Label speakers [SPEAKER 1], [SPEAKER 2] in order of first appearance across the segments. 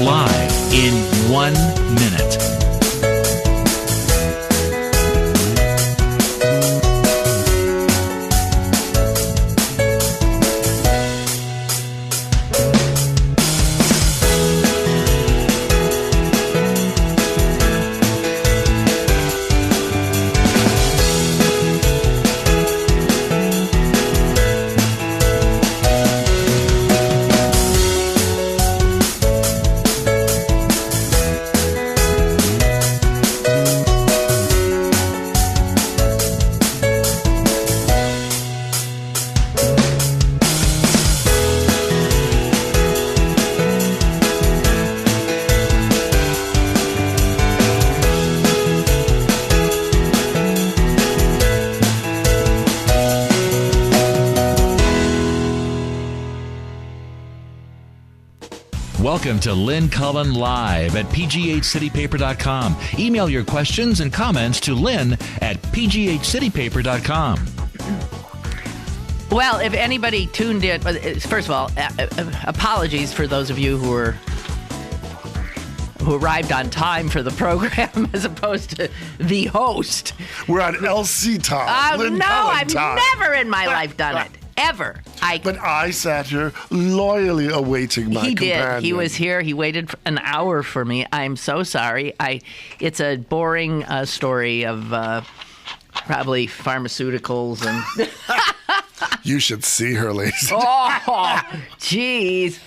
[SPEAKER 1] live in 1 minute. Welcome to Lynn Cullen Live at pghcitypaper.com. Email your questions and comments to Lynn at pghcitypaper.com.
[SPEAKER 2] Well, if anybody tuned in, first of all, apologies for those of you who arrived on time for the program as opposed to the host.
[SPEAKER 3] We're on LC time. Lynn
[SPEAKER 2] No,
[SPEAKER 3] Cullen
[SPEAKER 2] I've
[SPEAKER 3] time.
[SPEAKER 2] never in my life done it. Ever.
[SPEAKER 3] But I sat here loyally awaiting my companion.
[SPEAKER 2] He was here. He waited for an hour for me. I'm so sorry. It's a boring story of probably pharmaceuticals and...
[SPEAKER 3] You should see her, ladies.
[SPEAKER 2] Oh, jeez.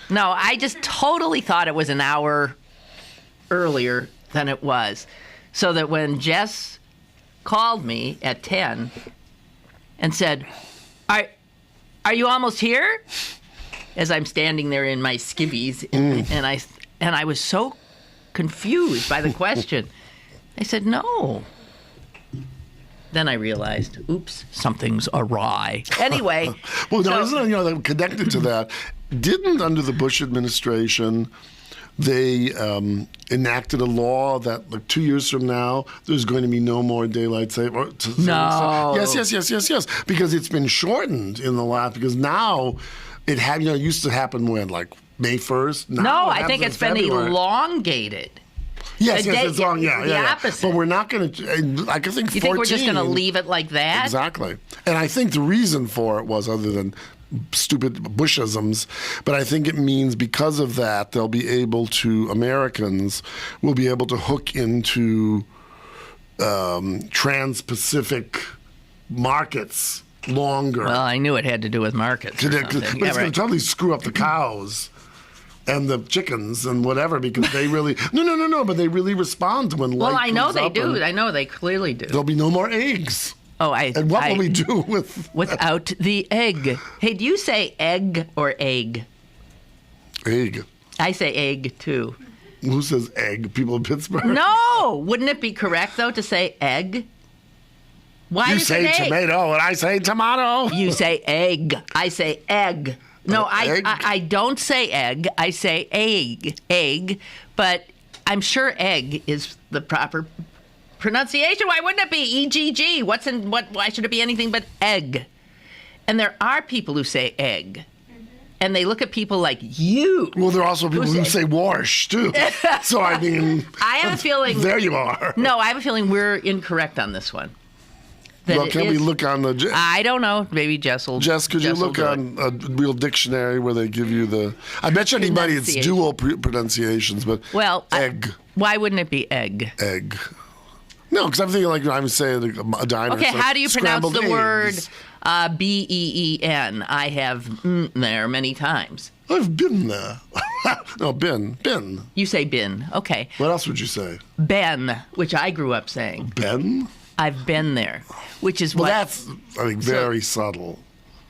[SPEAKER 2] No, I just totally thought it was an hour earlier than it was. So that when Jess called me at 10 and said, Are you almost here? As I'm standing there in my skivvies, and I was so confused by the question. I said, no. Then I realized, oops, something's awry. Anyway.
[SPEAKER 3] Well, no, isn't it, connected to that, didn't under the Bush administration, they enacted a law that like 2 years from now, there's going to be no more daylight savings.
[SPEAKER 2] No.
[SPEAKER 3] Yes. Because it's been shortened in the last, because now it used to happen when, like May 1st?
[SPEAKER 2] No, I think it's been elongated.
[SPEAKER 3] Yes, it's long.
[SPEAKER 2] The opposite.
[SPEAKER 3] But we're not going to, I think 14.
[SPEAKER 2] You think we're just going to leave it like that?
[SPEAKER 3] Exactly. And I think the reason for it was, other than stupid Bushisms, but I think it means because of that, Americans will be able to hook into trans-Pacific markets longer.
[SPEAKER 2] Well, I knew it had to do with markets.
[SPEAKER 3] But it's going to totally screw up the cows and the chickens and whatever, because they really no, but they really respond to when light
[SPEAKER 2] Well, I know
[SPEAKER 3] comes
[SPEAKER 2] they
[SPEAKER 3] up,
[SPEAKER 2] do. I know they clearly do.
[SPEAKER 3] There'll be no more eggs.
[SPEAKER 2] Oh,
[SPEAKER 3] and what will we do
[SPEAKER 2] without the egg? Hey, do you say egg or egg?
[SPEAKER 3] Egg.
[SPEAKER 2] I say egg too.
[SPEAKER 3] Who says egg? People in Pittsburgh?
[SPEAKER 2] No. Wouldn't it be correct though to say egg? Why
[SPEAKER 3] you
[SPEAKER 2] is
[SPEAKER 3] say
[SPEAKER 2] it egg?
[SPEAKER 3] tomato and I say tomato.
[SPEAKER 2] You say egg. I say egg. No, I don't say egg. I say egg. But I'm sure egg is the proper pronunciation. Why wouldn't it be EGG? Why should it be anything but egg? And there are people who say egg. And they look at people like you. Well,
[SPEAKER 3] there are also people who say wash, too. So, I mean...
[SPEAKER 2] I have a feeling...
[SPEAKER 3] There you are.
[SPEAKER 2] No, I have a feeling we're incorrect on this one.
[SPEAKER 3] Well, can we look on the...
[SPEAKER 2] I don't know. Maybe Jess will...
[SPEAKER 3] Jess, could you look on a real dictionary where they give you the... I bet you anybody it's dual pronunciations, but...
[SPEAKER 2] Well,
[SPEAKER 3] egg.
[SPEAKER 2] Why wouldn't it be egg?
[SPEAKER 3] Egg. No, because I'm thinking like I'm saying a diner.
[SPEAKER 2] Okay, how do you pronounce the word B-E-E-N? I have there many times.
[SPEAKER 3] I've been there. No, been.
[SPEAKER 2] You say bin. Okay.
[SPEAKER 3] What else would you say?
[SPEAKER 2] Ben, which I grew up saying.
[SPEAKER 3] Ben?
[SPEAKER 2] I've been there, which is
[SPEAKER 3] well, that's, I think, very subtle.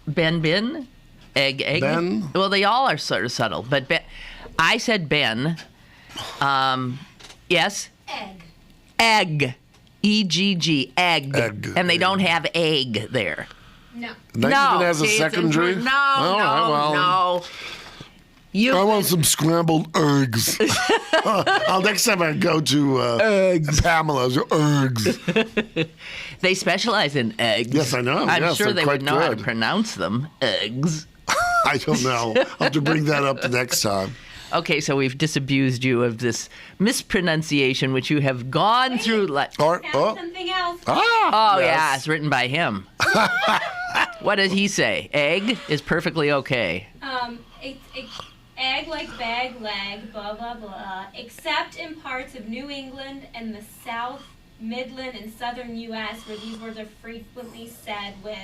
[SPEAKER 2] Ben? Egg?
[SPEAKER 3] Ben?
[SPEAKER 2] Well, they all are sort of subtle, but I said Ben. Yes? Egg. E-G-G. Egg. And they don't have egg there.
[SPEAKER 3] No. That even has a secondary?
[SPEAKER 2] No. I
[SPEAKER 3] want some scrambled eggs. Next time I go to Pamela's, eggs.
[SPEAKER 2] They specialize in eggs.
[SPEAKER 3] Yes, I know.
[SPEAKER 2] I'm sure they would know how to pronounce them. Eggs.
[SPEAKER 3] I don't know. I'll have to bring that up the next time.
[SPEAKER 2] Okay, so we've disabused you of this mispronunciation, which you have gone through.
[SPEAKER 4] Something else.
[SPEAKER 2] Oh,
[SPEAKER 3] yes.
[SPEAKER 2] yeah, it's written by him. What did he say? Egg is perfectly okay.
[SPEAKER 4] It's egg like bag, leg, blah, blah, blah, except in parts of New England and the South, Midland, and Southern U.S., where these words are frequently said with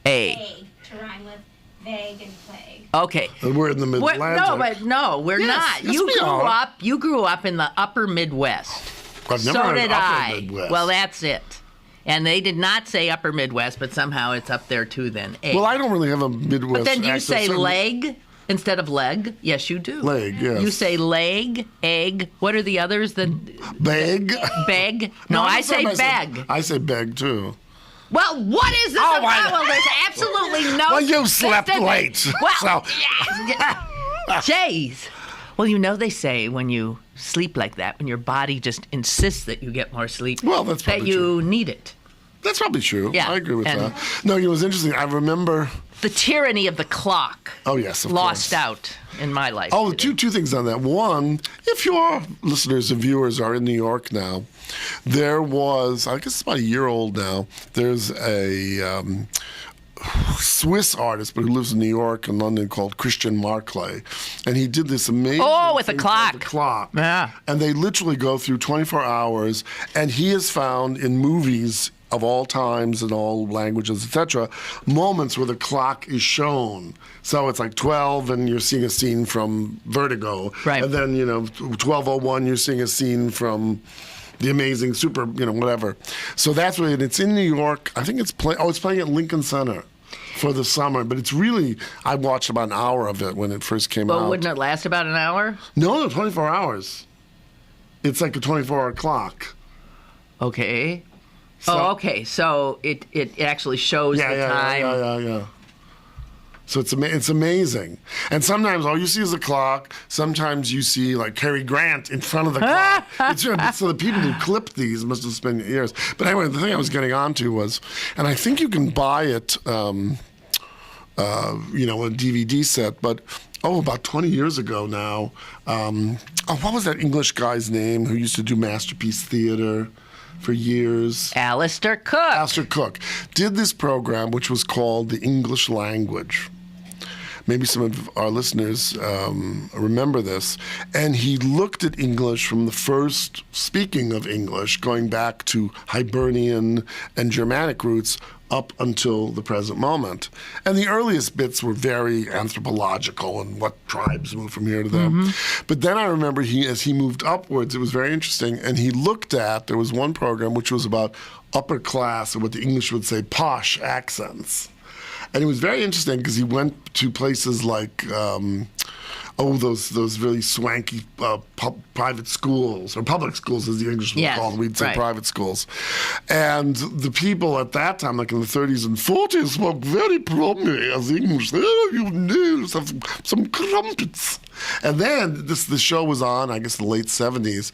[SPEAKER 2] A.
[SPEAKER 4] to rhyme with vague and plague.
[SPEAKER 2] Okay.
[SPEAKER 3] And we're in the Mid-Atlantic.
[SPEAKER 2] We're
[SPEAKER 3] Yes,
[SPEAKER 2] not.
[SPEAKER 3] yes, we are.
[SPEAKER 2] You grew up in the upper Midwest.
[SPEAKER 3] I've never
[SPEAKER 2] So
[SPEAKER 3] heard
[SPEAKER 2] did
[SPEAKER 3] upper
[SPEAKER 2] I.
[SPEAKER 3] Midwest.
[SPEAKER 2] Well, that's it. And they did not say upper Midwest, but somehow it's up there too then. A.
[SPEAKER 3] Well, I don't really have a Midwest
[SPEAKER 2] But then you
[SPEAKER 3] accent,
[SPEAKER 2] say
[SPEAKER 3] so-
[SPEAKER 2] leg instead of leg. Yes, you do.
[SPEAKER 3] Leg, yes.
[SPEAKER 2] You say leg, egg. What are the others?
[SPEAKER 3] Bag?
[SPEAKER 2] Beg? No, I say beg.
[SPEAKER 3] I say beg, too.
[SPEAKER 2] Well, what is this
[SPEAKER 3] Oh,
[SPEAKER 2] about?
[SPEAKER 3] I-
[SPEAKER 2] Well, there's absolutely no...
[SPEAKER 3] Well, you slept
[SPEAKER 2] Listen,
[SPEAKER 3] late.
[SPEAKER 2] Well,
[SPEAKER 3] So-
[SPEAKER 2] Jeez. Well, you know they say when you sleep like that, when your body just insists that you get more sleep,
[SPEAKER 3] Well, that's
[SPEAKER 2] that
[SPEAKER 3] probably
[SPEAKER 2] you
[SPEAKER 3] true.
[SPEAKER 2] need it.
[SPEAKER 3] That's probably true.
[SPEAKER 2] Yeah,
[SPEAKER 3] I agree with
[SPEAKER 2] and-
[SPEAKER 3] that. No, it was interesting. I remember...
[SPEAKER 2] The tyranny of the clock.
[SPEAKER 3] Oh, yes, of
[SPEAKER 2] lost
[SPEAKER 3] course.
[SPEAKER 2] out in my life.
[SPEAKER 3] Oh,
[SPEAKER 2] today.
[SPEAKER 3] two things on that. One, if your listeners and viewers are in New York now, there was, I guess it's about a year old now, there's a Swiss artist, but who lives in New York and London, called Christian Marclay. And he did this amazing
[SPEAKER 2] with a
[SPEAKER 3] thing
[SPEAKER 2] clock.
[SPEAKER 3] called the clock.
[SPEAKER 2] Yeah.
[SPEAKER 3] And they literally go through 24 hours, and he has found in movies of all times and all languages, etc., moments where the clock is shown. So it's like 12 and you're seeing a scene from Vertigo.
[SPEAKER 2] Right.
[SPEAKER 3] And then, 12:01, you're seeing a scene from The Amazing Super, whatever. So that's what it's in New York. I think it's playing at Lincoln Center for the summer. But it's really, I watched about an hour of it when it first came
[SPEAKER 2] Well,
[SPEAKER 3] out.
[SPEAKER 2] wouldn't it last about an hour?
[SPEAKER 3] No, 24 hours. It's like a 24-hour clock.
[SPEAKER 2] Okay.
[SPEAKER 3] So-
[SPEAKER 2] okay. So it actually shows the time.
[SPEAKER 3] Yeah. So it's amazing. And sometimes all you see is a clock. Sometimes you see like Cary Grant in front of the clock. So the people who clipped these must have spent years. But anyway, the thing I was getting onto was, and I think you can buy it, a DVD set, but about 20 years ago now, what was that English guy's name who used to do Masterpiece Theater for years?
[SPEAKER 2] Alistair Cook.
[SPEAKER 3] Alistair Cook did this program which was called The English Language. Maybe some of our listeners remember this. And he looked at English from the first speaking of English, going back to Hibernian and Germanic roots up until the present moment. And the earliest bits were very anthropological and what tribes moved from here to there. But then I remember as he moved upwards, it was very interesting, and he looked at, there was one program which was about upper class, or what the English would say, posh accents. And it was very interesting because he went to places like, those really swanky private schools, or public schools as the English would call them. We'd say
[SPEAKER 2] right.
[SPEAKER 3] private schools. And the people at that time, like in the 30s and 40s, spoke very properly as English. Oh, you know, some crumpets. And then the show was on, I guess, the late 70s.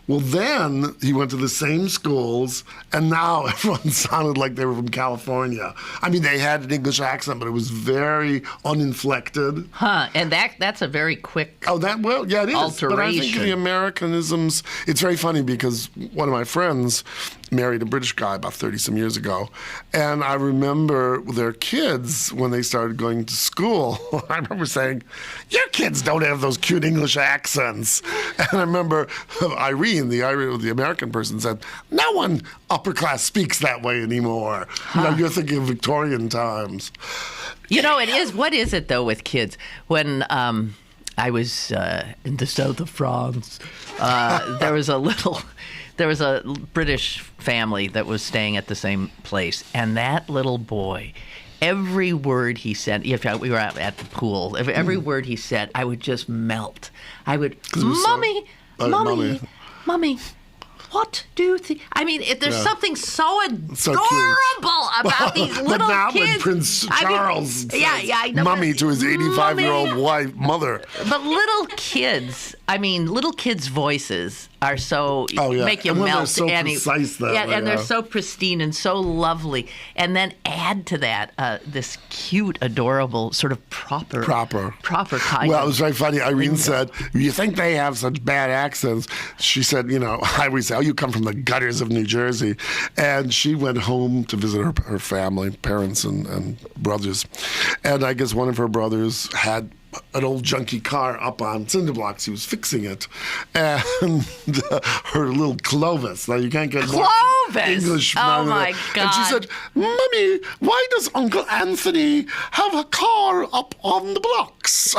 [SPEAKER 3] Well, then he went to the same schools, and now everyone sounded like they were from California. I mean, they had an English accent, but it was very uninflected.
[SPEAKER 2] Huh. And that's a very quick
[SPEAKER 3] Oh, it is.
[SPEAKER 2] alteration.
[SPEAKER 3] But I think the Americanisms, it's very funny because one of my friends married a British guy about 30-some years ago. And I remember their kids, when they started going to school, I remember saying, your kids don't have those cute English accents. And I remember Irene, the American person, said, no one upper class speaks that way anymore. You're thinking of Victorian times.
[SPEAKER 2] it is. What is it, though, with kids? When I was in the south of France, there was a British family that was staying at the same place, and that little boy, every word he said, if we were at the pool, every word he said, I would just melt. I would, Mommy,
[SPEAKER 3] Mommy.
[SPEAKER 2] Mommy, what do you think? I mean, there's something so adorable
[SPEAKER 3] So cute.
[SPEAKER 2] about these
[SPEAKER 3] But
[SPEAKER 2] little
[SPEAKER 3] not when
[SPEAKER 2] kids.
[SPEAKER 3] Prince Charles says
[SPEAKER 2] I know,
[SPEAKER 3] mummy
[SPEAKER 2] but
[SPEAKER 3] to his 85-year-old wife, mother.
[SPEAKER 2] But little kids, little kids' voices are so make you
[SPEAKER 3] and when
[SPEAKER 2] melt.
[SPEAKER 3] they're so precise that way,
[SPEAKER 2] and they're so pristine and so lovely. And then add to that this cute, adorable, sort of proper kind
[SPEAKER 3] Well,
[SPEAKER 2] of.
[SPEAKER 3] it was very funny. Irene said, "You think they have such bad accents?" She said, I always say, "Oh, you come from the gutters of New Jersey," and she went home to visit her family, parents and brothers, and I guess one of her brothers had an old junky car up on cinder blocks. He was fixing it, and her little Clovis. Now you can't get more English.
[SPEAKER 2] Oh my God!
[SPEAKER 3] And she said, "Mummy, why does Uncle Anthony have a car up on the blocks?"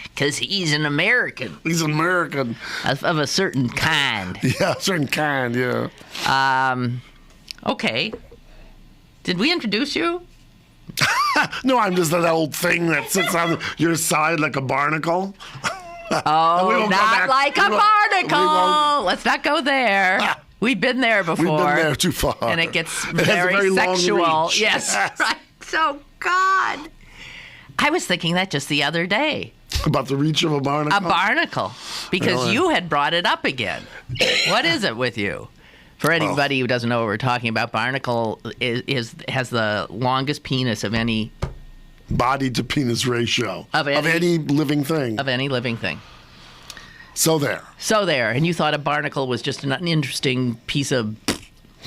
[SPEAKER 2] Because he's an American.
[SPEAKER 3] He's an American
[SPEAKER 2] of a certain kind.
[SPEAKER 3] Yeah, a certain kind. Yeah.
[SPEAKER 2] Okay. Did we introduce you?
[SPEAKER 3] No, I'm just that old thing that sits on your side like a barnacle.
[SPEAKER 2] Oh, not like a barnacle. Let's not go there. We've been there before.
[SPEAKER 3] We've been there too far.
[SPEAKER 2] And it gets
[SPEAKER 3] It has a
[SPEAKER 2] very
[SPEAKER 3] long
[SPEAKER 2] sexual.
[SPEAKER 3] reach.
[SPEAKER 2] Yes, right. So, God. I was thinking that just the other day.
[SPEAKER 3] About the reach of a barnacle?
[SPEAKER 2] A barnacle. Because
[SPEAKER 3] Really?
[SPEAKER 2] you had brought it up again. What is it with you? For anybody who doesn't know what we're talking about, barnacle has the longest penis of any
[SPEAKER 3] body to penis ratio
[SPEAKER 2] of
[SPEAKER 3] any living thing.
[SPEAKER 2] Of any living thing.
[SPEAKER 3] So there.
[SPEAKER 2] And you thought a barnacle was just an interesting piece of,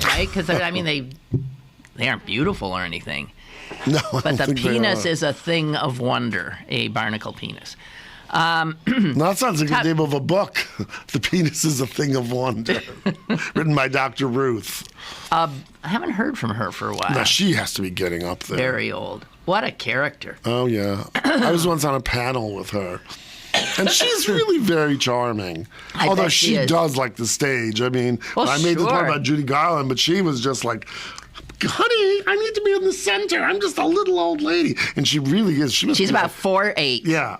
[SPEAKER 2] right? Because they aren't beautiful or anything.
[SPEAKER 3] No,
[SPEAKER 2] but the penis is a thing of wonder. A barnacle penis.
[SPEAKER 3] No, that sounds like the name of a book. The Penis is a Thing of Wonder. Written by Dr. Ruth.
[SPEAKER 2] I haven't heard from her for a while.
[SPEAKER 3] Now, she has to be getting up there.
[SPEAKER 2] Very old. What a character.
[SPEAKER 3] Oh, yeah. I was once on a panel with her. And she's really very charming. Although she does like the stage. I mean, I made the point about Judy Garland, but she was just like, "Honey, I need to be in the center. I'm just a little old lady." And she really is.
[SPEAKER 2] She's about 4'8".
[SPEAKER 3] Yeah.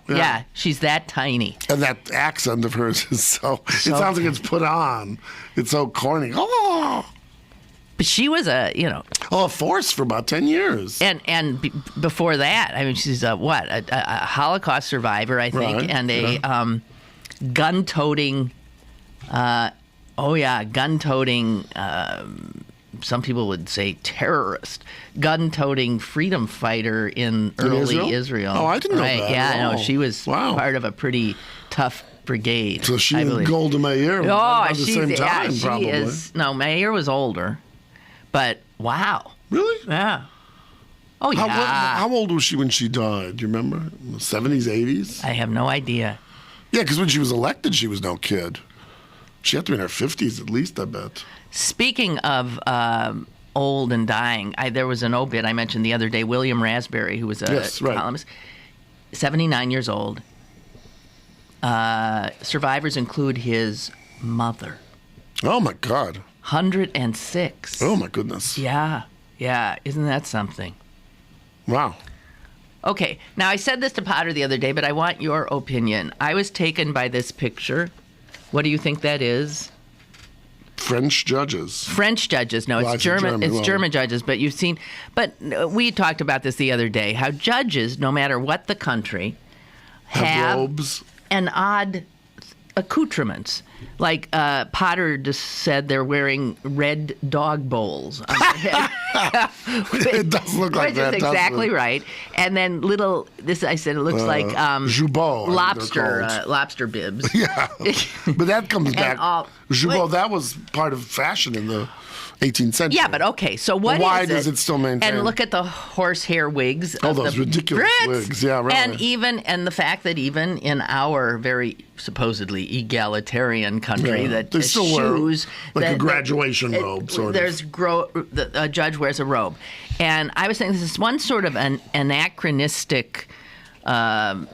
[SPEAKER 2] She's that tiny.
[SPEAKER 3] And that accent of hers is so it sounds like it's put on. It's so corny. Oh.
[SPEAKER 2] But she was a
[SPEAKER 3] force for about 10 years.
[SPEAKER 2] And before that, I mean, she's a Holocaust survivor, I think,
[SPEAKER 3] right.
[SPEAKER 2] and a gun-toting, gun-toting, some people would say terrorist, gun-toting freedom fighter in early Israel.
[SPEAKER 3] Oh, I didn't know that.
[SPEAKER 2] Yeah, she was part of a pretty tough brigade.
[SPEAKER 3] So she and Golda Meir were at the same time, probably.
[SPEAKER 2] No, Meir was older. But, wow.
[SPEAKER 3] Really?
[SPEAKER 2] Yeah. Oh, yeah.
[SPEAKER 3] How old was she when she died? Do you remember? In the 70s, 80s?
[SPEAKER 2] I have no idea.
[SPEAKER 3] Yeah, because when she was elected, she was no kid. She had to be in her 50s at least, I bet.
[SPEAKER 2] Speaking of old and dying, there was an obit I mentioned the other day, William Raspberry, who was a columnist, 79 years old. Survivors include his mother.
[SPEAKER 3] Oh, my God.
[SPEAKER 2] 106.
[SPEAKER 3] Oh, my goodness.
[SPEAKER 2] Yeah. Isn't that something?
[SPEAKER 3] Wow.
[SPEAKER 2] Okay. Now, I said this to Potter the other day, but I want your opinion. I was taken by this picture. What do you think that is?
[SPEAKER 3] French judges.
[SPEAKER 2] No, it's German. It's German judges. But you've seen. But we talked about this the other day. How judges, no matter what the country, have
[SPEAKER 3] robes
[SPEAKER 2] and odd accoutrements. Like Potter just said, they're wearing red dog bowls on their head.
[SPEAKER 3] It does look like that.
[SPEAKER 2] Which is exactly right. And then I said it looks like
[SPEAKER 3] jubot,
[SPEAKER 2] lobster bibs.
[SPEAKER 3] Yeah, but that comes back. Jubot, that was part of fashion in the 18th century.
[SPEAKER 2] Yeah, but okay, so why
[SPEAKER 3] does it still maintain?
[SPEAKER 2] And look at the horsehair wigs.
[SPEAKER 3] Oh, those ridiculous wigs. Yeah, right.
[SPEAKER 2] And the fact that even in our very supposedly egalitarian country, that
[SPEAKER 3] they still
[SPEAKER 2] shoes
[SPEAKER 3] wear a graduation robe, sort
[SPEAKER 2] of. A judge wears a robe, and I was saying this is one sort of an anachronistic
[SPEAKER 3] element.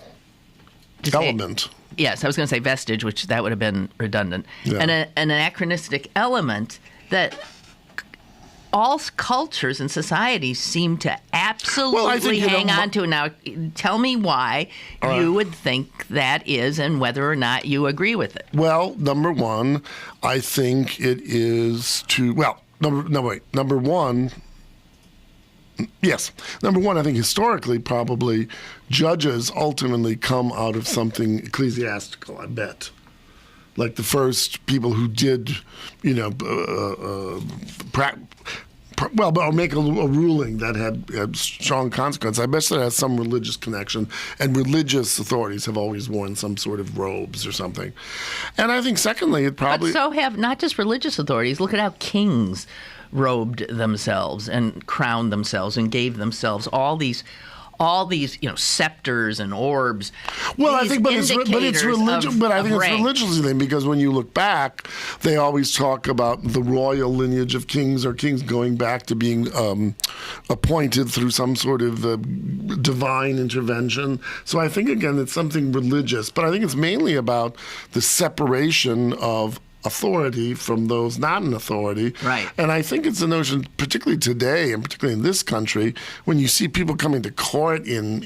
[SPEAKER 2] Yes, I was going to say vestige, which that would have been redundant. Yeah. An anachronistic element that all cultures and societies seem to absolutely hang on to. Now, tell me why you would think that is and whether or not you agree with it.
[SPEAKER 3] Well, number one, I think it is number one, yes. Number one, I think historically, probably, judges ultimately come out of something ecclesiastical, I bet. Like the first people who did, or make a ruling that had strong consequence. I bet that has some religious connection, and religious authorities have always worn some sort of robes or something. And I think, secondly, it probably...
[SPEAKER 2] But so have not just religious authorities. Look at how kings robed themselves and crowned themselves and gave themselves all these scepters and orbs.
[SPEAKER 3] Well, I think, but it's religious. But I think it's religiously thing, because when you look back, they always talk about the royal lineage of kings, or kings going back to being appointed through some sort of divine intervention. So I think, again, it's something religious, but I think it's mainly about the separation of authority from those not in authority.
[SPEAKER 2] Right.
[SPEAKER 3] And I think it's a notion, particularly today, and particularly in this country, when you see people coming to court in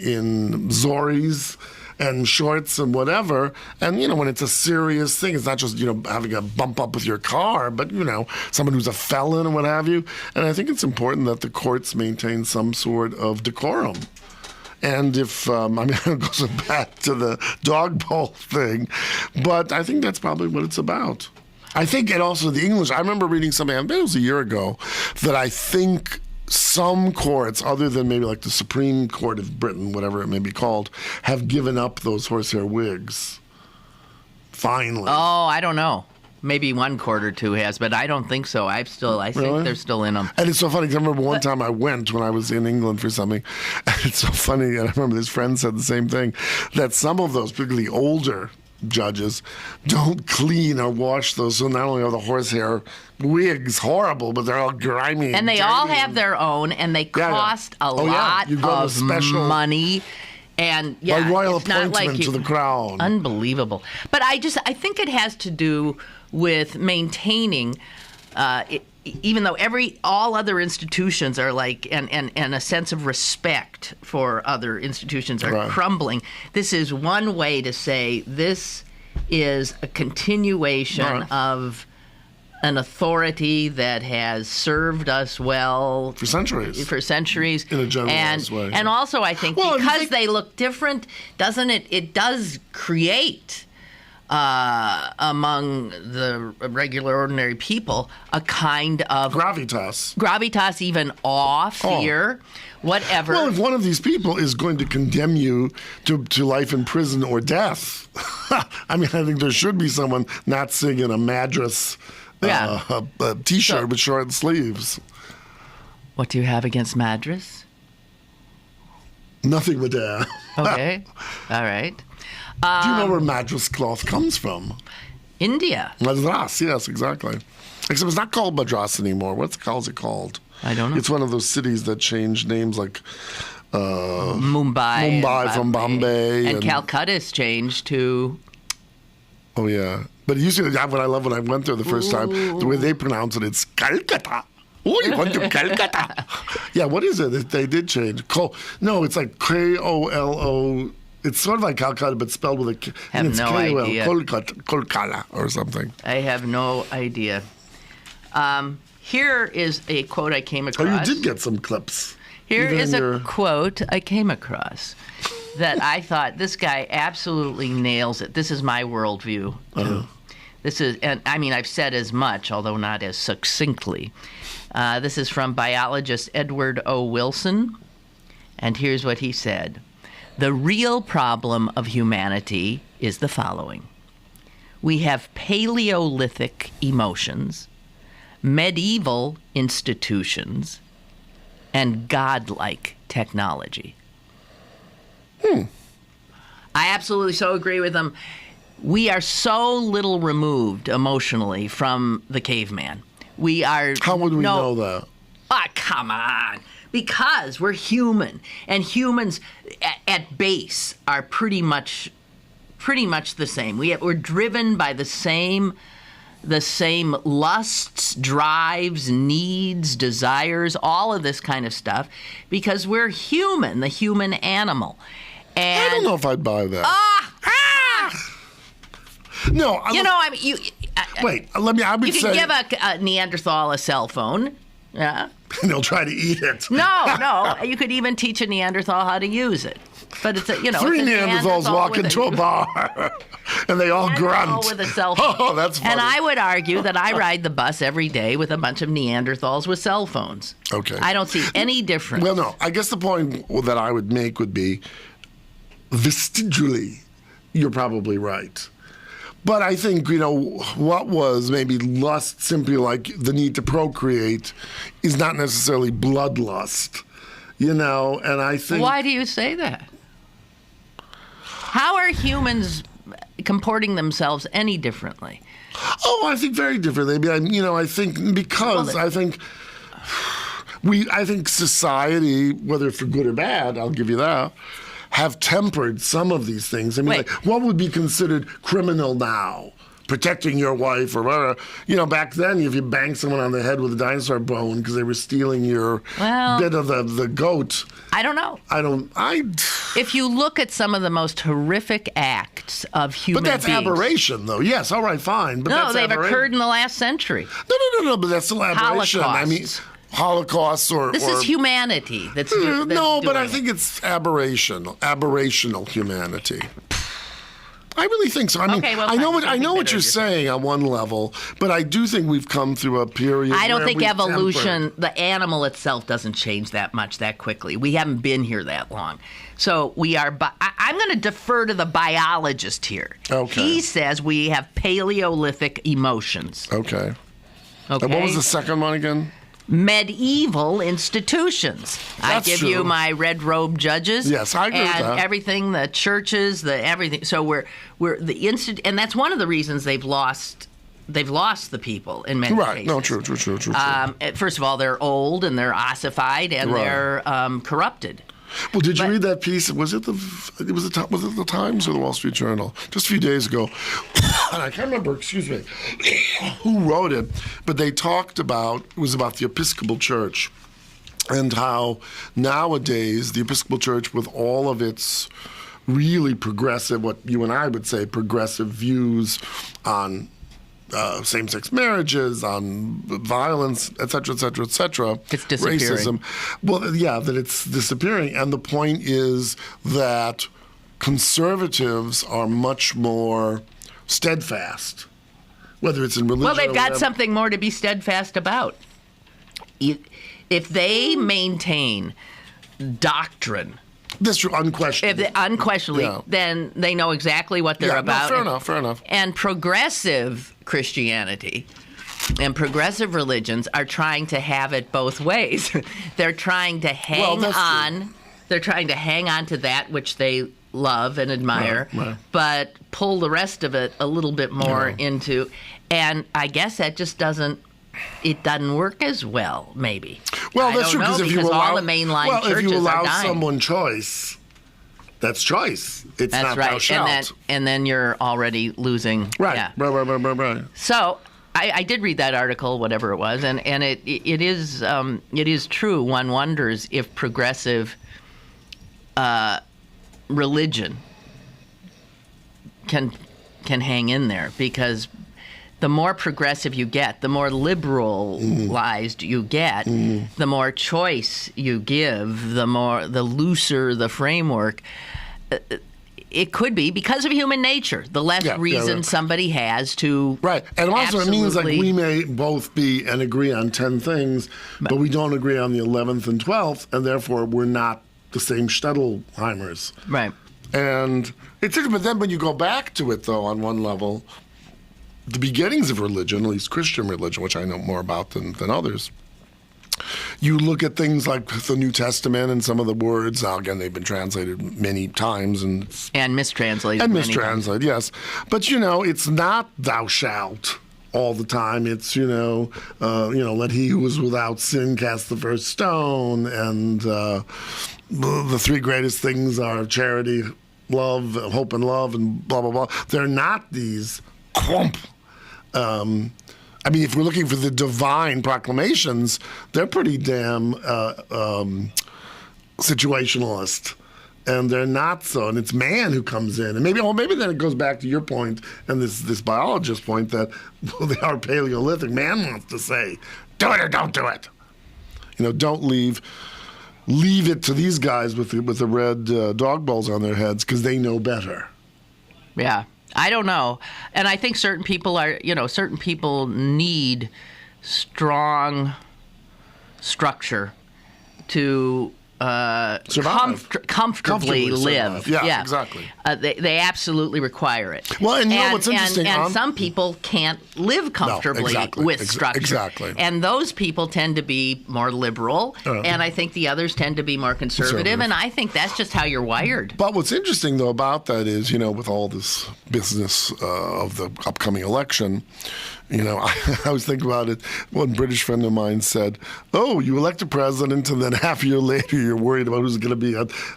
[SPEAKER 3] Zoris and shorts and whatever, and, when it's a serious thing, it's not just, having a bump up with your car, but, someone who's a felon and what have you. And I think it's important that the courts maintain some sort of decorum. And if, it goes back to the dog bowl thing, but I think that's probably what it's about. I think, and also the English, I remember reading something, I think it was a year ago, that I think some courts, other than maybe like the Supreme Court of Britain, whatever it may be called, have given up those horsehair wigs. Finally.
[SPEAKER 2] Oh, I don't know. Maybe one court or two has, but I don't think so. I think they're still in them.
[SPEAKER 3] And it's so funny, because I remember one time I went when I was in England for something, and it's so funny, and I remember this friend said the same thing, that some of those, particularly older judges, don't clean or wash those, so not only are the horsehair wigs horrible, but they're all grimy.
[SPEAKER 2] And they all have their own, and they cost a lot of money. And
[SPEAKER 3] like royal appointment to the crown.
[SPEAKER 2] Unbelievable. But I think it has to do with maintaining, even though all other institutions are like, and a sense of respect for other institutions are crumbling. This is one way to say this is a continuation of an authority that has served us well
[SPEAKER 3] for centuries
[SPEAKER 2] in
[SPEAKER 3] a generalized way.
[SPEAKER 2] And also, I think because they look different, doesn't it? It does create among the regular, ordinary people a kind of gravitas, even awe, fear, whatever.
[SPEAKER 3] Well, if one of these people is going to condemn you to life in prison or death, I think there should be someone not singing a Madras a T-shirt with short sleeves.
[SPEAKER 2] What do you have against Madras?
[SPEAKER 3] Nothing with that.
[SPEAKER 2] Okay. All right.
[SPEAKER 3] Do you know where Madras cloth comes from?
[SPEAKER 2] India.
[SPEAKER 3] Madras, yes, exactly. Except it's not called Madras anymore. What's it called?
[SPEAKER 2] I don't know.
[SPEAKER 3] It's one of those cities that changed names, like
[SPEAKER 2] Mumbai
[SPEAKER 3] from Bombay.
[SPEAKER 2] And Calcutta's changed to...
[SPEAKER 3] Oh, yeah. But it used to, what I love when I went there the first time, the way they pronounce it, it's Calcutta. Oh, you went to Calcutta. Yeah, what is it? They did change. No, it's like Kolo. It's sort of like Calcutta, but spelled with a K.
[SPEAKER 2] I have no idea.
[SPEAKER 3] Kolkata or something.
[SPEAKER 2] I have no idea. Here is a quote I came across.
[SPEAKER 3] Oh, you did get some clips.
[SPEAKER 2] Here is a quote I came across that I thought, this guy absolutely nails it. This is my worldview, too. This is, and I've said as much, although not as succinctly. This is from biologist Edward O. Wilson, and here's what he said. The real problem of humanity is the following. We have Paleolithic emotions, medieval institutions, and godlike technology. I absolutely so agree with him. We are so little removed emotionally from the caveman. We are.
[SPEAKER 3] How would we know that?
[SPEAKER 2] Come on. Because we're human, and humans at base are pretty much the same. We're driven by the same the same lusts, drives, needs, desires, all of this kind of stuff, because we're human, the human animal. And
[SPEAKER 3] I don't know if I'd buy that. No,
[SPEAKER 2] you know, I mean,
[SPEAKER 3] wait. Let me. I would
[SPEAKER 2] you
[SPEAKER 3] say
[SPEAKER 2] can give a Neanderthal a cell phone. Yeah.
[SPEAKER 3] and they'll try to eat it.
[SPEAKER 2] No. You could even teach a Neanderthal how to use it. But it's a, you know,
[SPEAKER 3] Three
[SPEAKER 2] it's a
[SPEAKER 3] Neanderthals walk into a bar, and they all grunt.
[SPEAKER 2] With a cell phone.
[SPEAKER 3] Oh, that's funny.
[SPEAKER 2] And I would argue that I ride the bus every day with a bunch of Neanderthals with cell phones.
[SPEAKER 3] Okay.
[SPEAKER 2] I don't see any difference.
[SPEAKER 3] Well, no. I guess the point that I would make would be, vestigially, you're probably right. But I think, what was maybe lust, simply like the need to procreate, is not necessarily bloodlust. And I think...
[SPEAKER 2] Why do you say that? How are humans comporting themselves any differently?
[SPEAKER 3] Oh, I think very differently. I think because I think society, whether for good or bad, I'll give you that, have tempered some of these things. What would be considered criminal now? Protecting your wife or whatever. Back then, if you banged someone on the head with a dinosaur bone because they were stealing your bit of the goat.
[SPEAKER 2] I don't know. If you look at some of the most horrific acts of human beings. But that's
[SPEAKER 3] aberration, though. Yes, all right, fine. But
[SPEAKER 2] no, they've occurred in the last century.
[SPEAKER 3] No, but that's still aberration. Holocausts or...
[SPEAKER 2] This is humanity that's
[SPEAKER 3] no, but I
[SPEAKER 2] it.
[SPEAKER 3] think it's aberrational humanity. I really think so. I know what you're saying on one level, but I do think we've come through a period.
[SPEAKER 2] I don't think evolution, the animal itself, doesn't change that much that quickly. We haven't been here that long, so we are. I'm going to defer to the biologist here.
[SPEAKER 3] Okay.
[SPEAKER 2] He says we have Paleolithic emotions.
[SPEAKER 3] Okay.
[SPEAKER 2] Okay.
[SPEAKER 3] And what was the second one again?
[SPEAKER 2] Medieval institutions.
[SPEAKER 3] That's
[SPEAKER 2] I give
[SPEAKER 3] true.
[SPEAKER 2] you my red robe judges.
[SPEAKER 3] Yes, I agree with that.
[SPEAKER 2] And everything, the churches, the everything. So we're the and that's one of the reasons they've lost the people in many cases.
[SPEAKER 3] Right. No, true.
[SPEAKER 2] First of all, they're old and they're ossified and they're corrupted.
[SPEAKER 3] Well, did you read that piece? Was it the Times or the Wall Street Journal? Just a few days ago. And I can't remember, who wrote it, but they talked about, it was about the Episcopal Church and how nowadays the Episcopal Church, with all of its really progressive, what you and I would say progressive views on same-sex marriages, on violence, et cetera,
[SPEAKER 2] it's disappearing.
[SPEAKER 3] Racism. Well, yeah, that it's disappearing. And the point is that conservatives are much more steadfast, whether it's in religion.
[SPEAKER 2] Well, they've got something more to be steadfast about. If they maintain doctrine.
[SPEAKER 3] That's true, unquestionably.
[SPEAKER 2] Unquestionably, then they know exactly what they're about.
[SPEAKER 3] No, fair enough.
[SPEAKER 2] And progressive Christianity and progressive religions are trying to have it both ways. They're trying to hang on. True. They're trying to hang on to that which they love and admire, but pull the rest of it a little bit more into. And I guess that just doesn't work as well, maybe.
[SPEAKER 3] Well, that's true, because if you allow
[SPEAKER 2] all the mainline churches
[SPEAKER 3] if you allow
[SPEAKER 2] are dying.
[SPEAKER 3] someone choice, that's choice. It's
[SPEAKER 2] that's
[SPEAKER 3] not
[SPEAKER 2] right.
[SPEAKER 3] thou shalt.
[SPEAKER 2] And then you're already losing.
[SPEAKER 3] Right.
[SPEAKER 2] Yeah.
[SPEAKER 3] Right.
[SPEAKER 2] So I did read that article, whatever it was, and it is true. One wonders if progressive religion can hang in there, because the more progressive you get, the more liberalized you get, the more choice you give, the looser the framework. It could be because of human nature. The less reason somebody has to
[SPEAKER 3] and also it means like we may both be and agree on 10 things, but we don't agree on the 11th and 12th, and therefore we're not the same Stettelheimers.
[SPEAKER 2] Right.
[SPEAKER 3] And it's interesting, but then when you go back to it, though, on one level, the beginnings of religion, at least Christian religion, which I know more about than others, you look at things like the New Testament and some of the words. Now, again, they've been translated many times and
[SPEAKER 2] mistranslated.
[SPEAKER 3] Yes. But it's not "thou shalt" all the time. It's let he who is without sin cast the first stone, and the three greatest things are charity, love, hope, and love, and blah blah blah. They're not these clump I mean, if we're looking for the divine proclamations, they're pretty damn situationalist. And they're not so. And it's man who comes in. And maybe then it goes back to your point and this biologist point that they are Paleolithic. Man wants to say, do it or don't do it. Don't leave it to these guys with the red dog balls on their heads because they know better.
[SPEAKER 2] Yeah. I don't know. And I think certain people need strong structure to comfortably live.
[SPEAKER 3] Yeah, exactly.
[SPEAKER 2] They absolutely require it.
[SPEAKER 3] Well, and what's interesting?
[SPEAKER 2] And some people can't live comfortably with structure.
[SPEAKER 3] Exactly.
[SPEAKER 2] And those people tend to be more liberal, and I think the others tend to be more conservative, and I think that's just how you're wired.
[SPEAKER 3] But what's interesting, though, about that is, with all this business of the upcoming election, I was thinking about it. One British friend of mine said, "Oh, you elect a president, and then half a year later, you're worried about who's going to be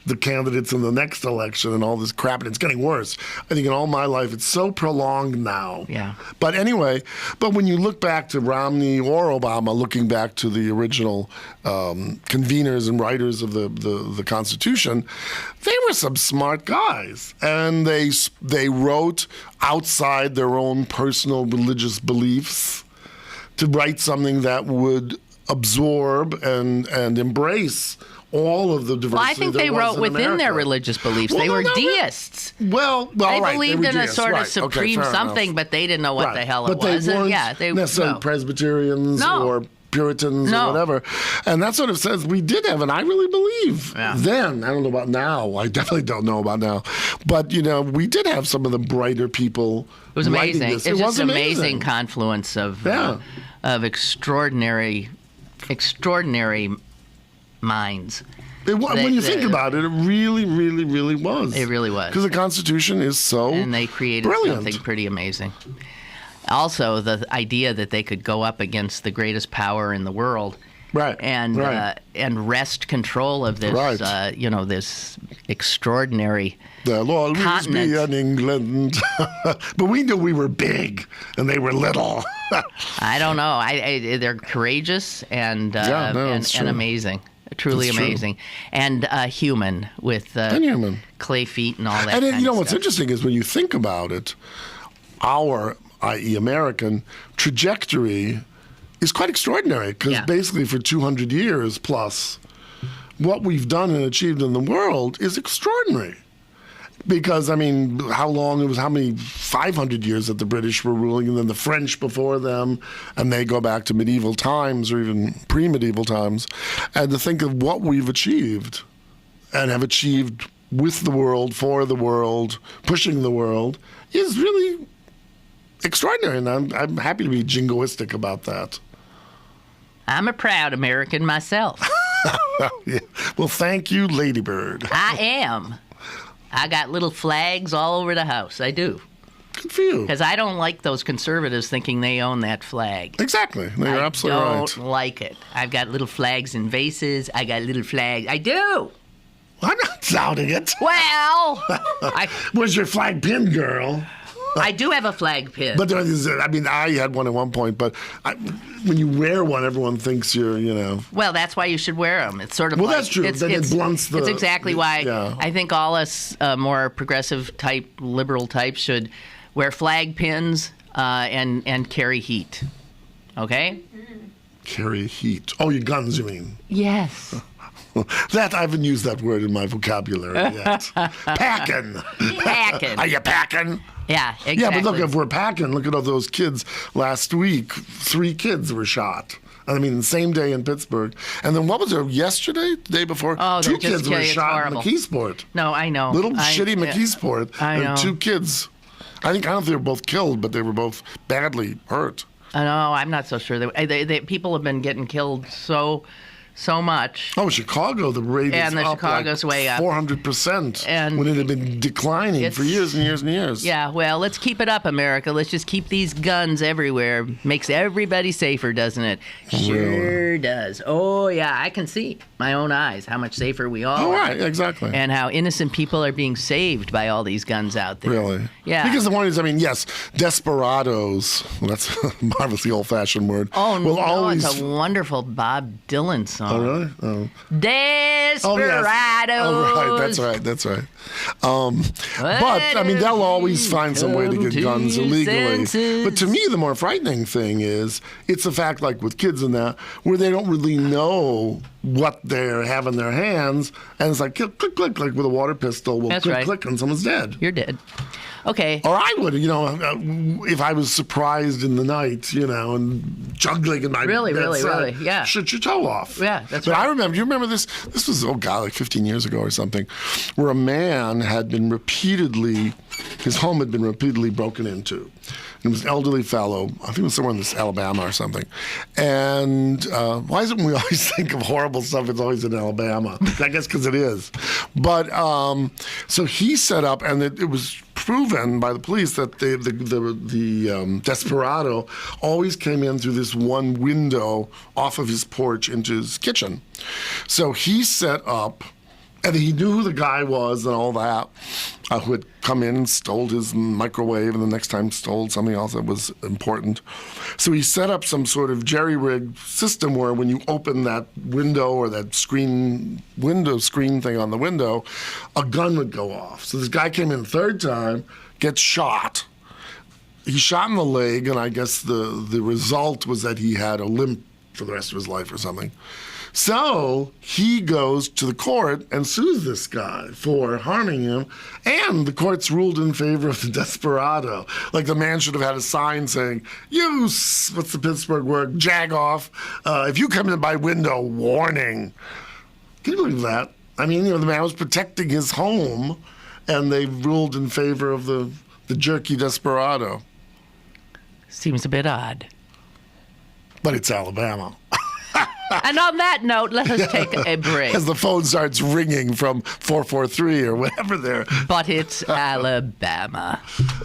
[SPEAKER 3] the candidates in the next election and all this crap, and it's getting worse." I think in all my life, it's so prolonged now.
[SPEAKER 2] Yeah.
[SPEAKER 3] But anyway, when you look back to Romney or Obama, looking back to the original conveners and writers of the Constitution, they were some smart guys, and they wrote outside their own personal religious beliefs to write something that would absorb and embrace all of the diversity.
[SPEAKER 2] Well, I think they wrote within their religious beliefs. They were deists.
[SPEAKER 3] Well,
[SPEAKER 2] they
[SPEAKER 3] right,
[SPEAKER 2] believed in a
[SPEAKER 3] deists,
[SPEAKER 2] sort of
[SPEAKER 3] right.
[SPEAKER 2] supreme something,
[SPEAKER 3] enough.
[SPEAKER 2] but they didn't know what the hell it
[SPEAKER 3] but
[SPEAKER 2] was.
[SPEAKER 3] They weren't
[SPEAKER 2] they
[SPEAKER 3] necessarily Presbyterians or Puritans or whatever. And that sort of says we did have, and I really believe then, I don't know about now, I definitely don't know about now, but, we did have some of the brighter people.
[SPEAKER 2] It was amazing.
[SPEAKER 3] This.
[SPEAKER 2] It was just an amazing confluence of extraordinary minds.
[SPEAKER 3] When you think about it, it really, really, really was.
[SPEAKER 2] It really was.
[SPEAKER 3] Because the Constitution is so
[SPEAKER 2] And they created
[SPEAKER 3] brilliant.
[SPEAKER 2] something pretty amazing. Also, the idea that they could go up against the greatest power in the world, and wrest control of this, this extraordinary.
[SPEAKER 3] There'll always be an England, but we knew we were big and they were little.
[SPEAKER 2] I don't know. They're courageous and amazing. Truly amazing. And human with clay feet and all that.
[SPEAKER 3] And
[SPEAKER 2] kind of
[SPEAKER 3] what's
[SPEAKER 2] stuff.
[SPEAKER 3] interesting is when you think about it, our, i.e. American, trajectory is quite extraordinary because basically for 200 years plus, what we've done and achieved in the world is extraordinary. Because, how many 500 years that the British were ruling, and then the French before them, and they go back to medieval times or even pre-medieval times. And to think of what we've achieved and have achieved with the world, for the world, pushing the world, is really extraordinary. And I'm happy to be jingoistic about that.
[SPEAKER 2] I'm a proud American myself.
[SPEAKER 3] Yeah. Well, thank you, Ladybird.
[SPEAKER 2] I am. I got little flags all over the house. I do.
[SPEAKER 3] Good for you.
[SPEAKER 2] Because I don't like those conservatives thinking they own that flag.
[SPEAKER 3] Exactly. No, you're absolutely right.
[SPEAKER 2] I don't like it. I've got little flags in vases. I got little flags. I do.
[SPEAKER 3] I'm not doubting it.
[SPEAKER 2] Well,
[SPEAKER 3] Where's your flag pin, girl?
[SPEAKER 2] I do have a flag pin.
[SPEAKER 3] But I had one at one point, but when you wear one, everyone thinks you're,
[SPEAKER 2] Well, that's why you should wear them. It's sort of
[SPEAKER 3] Well, that's true. Then it blunts the...
[SPEAKER 2] It's exactly why I think all us more progressive type, liberal types should wear flag pins and carry heat. Okay?
[SPEAKER 3] Carry heat. Oh, your guns, you mean?
[SPEAKER 2] Yes.
[SPEAKER 3] That I haven't used that word in my vocabulary yet. Packing.
[SPEAKER 2] Packing.
[SPEAKER 3] Are you packing?
[SPEAKER 2] Yeah, exactly.
[SPEAKER 3] Yeah, but look, if we're packing, look at all those kids. Last week, 3 kids were shot. The same day in Pittsburgh. And then what was there, yesterday? The day before?
[SPEAKER 2] Oh,
[SPEAKER 3] 2 kids were shot
[SPEAKER 2] horrible.
[SPEAKER 3] in McKeesport.
[SPEAKER 2] No, I know.
[SPEAKER 3] Shitty McKeesport.
[SPEAKER 2] I know.
[SPEAKER 3] 2 kids. I don't know if they were both killed, but they were both badly hurt.
[SPEAKER 2] No, I'm not so sure. People have been getting killed so so much.
[SPEAKER 3] Oh, Chicago, the rate
[SPEAKER 2] And
[SPEAKER 3] is
[SPEAKER 2] the
[SPEAKER 3] up
[SPEAKER 2] Chicago's way up.
[SPEAKER 3] 400%,
[SPEAKER 2] And
[SPEAKER 3] when it had been declining for years and years and years.
[SPEAKER 2] Yeah, well, let's keep it up, America. Let's just keep these guns everywhere. Makes everybody safer, doesn't it? Sure does. Oh, yeah, I can see my own eyes how much safer we all are.
[SPEAKER 3] Right, exactly.
[SPEAKER 2] And how innocent people are being saved by all these guns out there.
[SPEAKER 3] Really?
[SPEAKER 2] Yeah.
[SPEAKER 3] Because the point is, I mean, yes, desperados, well, that's a marvelously old-fashioned word.
[SPEAKER 2] Oh,
[SPEAKER 3] will
[SPEAKER 2] no,
[SPEAKER 3] always...
[SPEAKER 2] it's a wonderful Bob Dylan song.
[SPEAKER 3] Oh, really? Oh.
[SPEAKER 2] Desperados.
[SPEAKER 3] Oh, right. That's right. But, I mean, they'll always find some way to get guns illegally. But to me, the more frightening thing is, it's the fact, like with kids and that, where they don't really know what they have in their hands, and it's like click, click, click, like with a water pistol, will
[SPEAKER 2] That's
[SPEAKER 3] click,
[SPEAKER 2] right.
[SPEAKER 3] click, and someone's dead.
[SPEAKER 2] You're dead. Okay.
[SPEAKER 3] Or I would, if I was surprised in the night, and juggling in my
[SPEAKER 2] Really,
[SPEAKER 3] bedside,
[SPEAKER 2] yeah.
[SPEAKER 3] shoot your toe off.
[SPEAKER 2] Yeah, that's
[SPEAKER 3] but
[SPEAKER 2] right.
[SPEAKER 3] I remember, do you remember this? This was, like 15 years ago or something, where a man had been his home had been repeatedly broken into. And it was an elderly fellow, I think it was somewhere in this Alabama or something. And why is it when we always think of horrible stuff, it's always in Alabama? I guess because it is. But so he set up, and it was proven by the police that the desperado always came in through this one window off of his porch into his kitchen. So he set up, and he knew who the guy was and all that, who had come in and stole his microwave, and the next time stole something else that was important. So he set up some sort of jerry-rigged system where when you open that window or that window screen thing on the window, a gun would go off. So this guy came in third time, gets shot. He's shot in the leg, and I guess the result was that he had a limp for the rest of his life or something. So he goes to the court and sues this guy for harming him, and the court's ruled in favor of the desperado. Like the man should have had a sign saying, what's the Pittsburgh word, jag off. If you come in by window, warning. Can you believe that? I mean, the man was protecting his home, and they ruled in favor of the jerky desperado.
[SPEAKER 2] Seems a bit odd.
[SPEAKER 3] But it's Alabama.
[SPEAKER 2] And on that note, let us take a break.
[SPEAKER 3] As the phone starts ringing from 443 or whatever there.
[SPEAKER 2] But it's Alabama.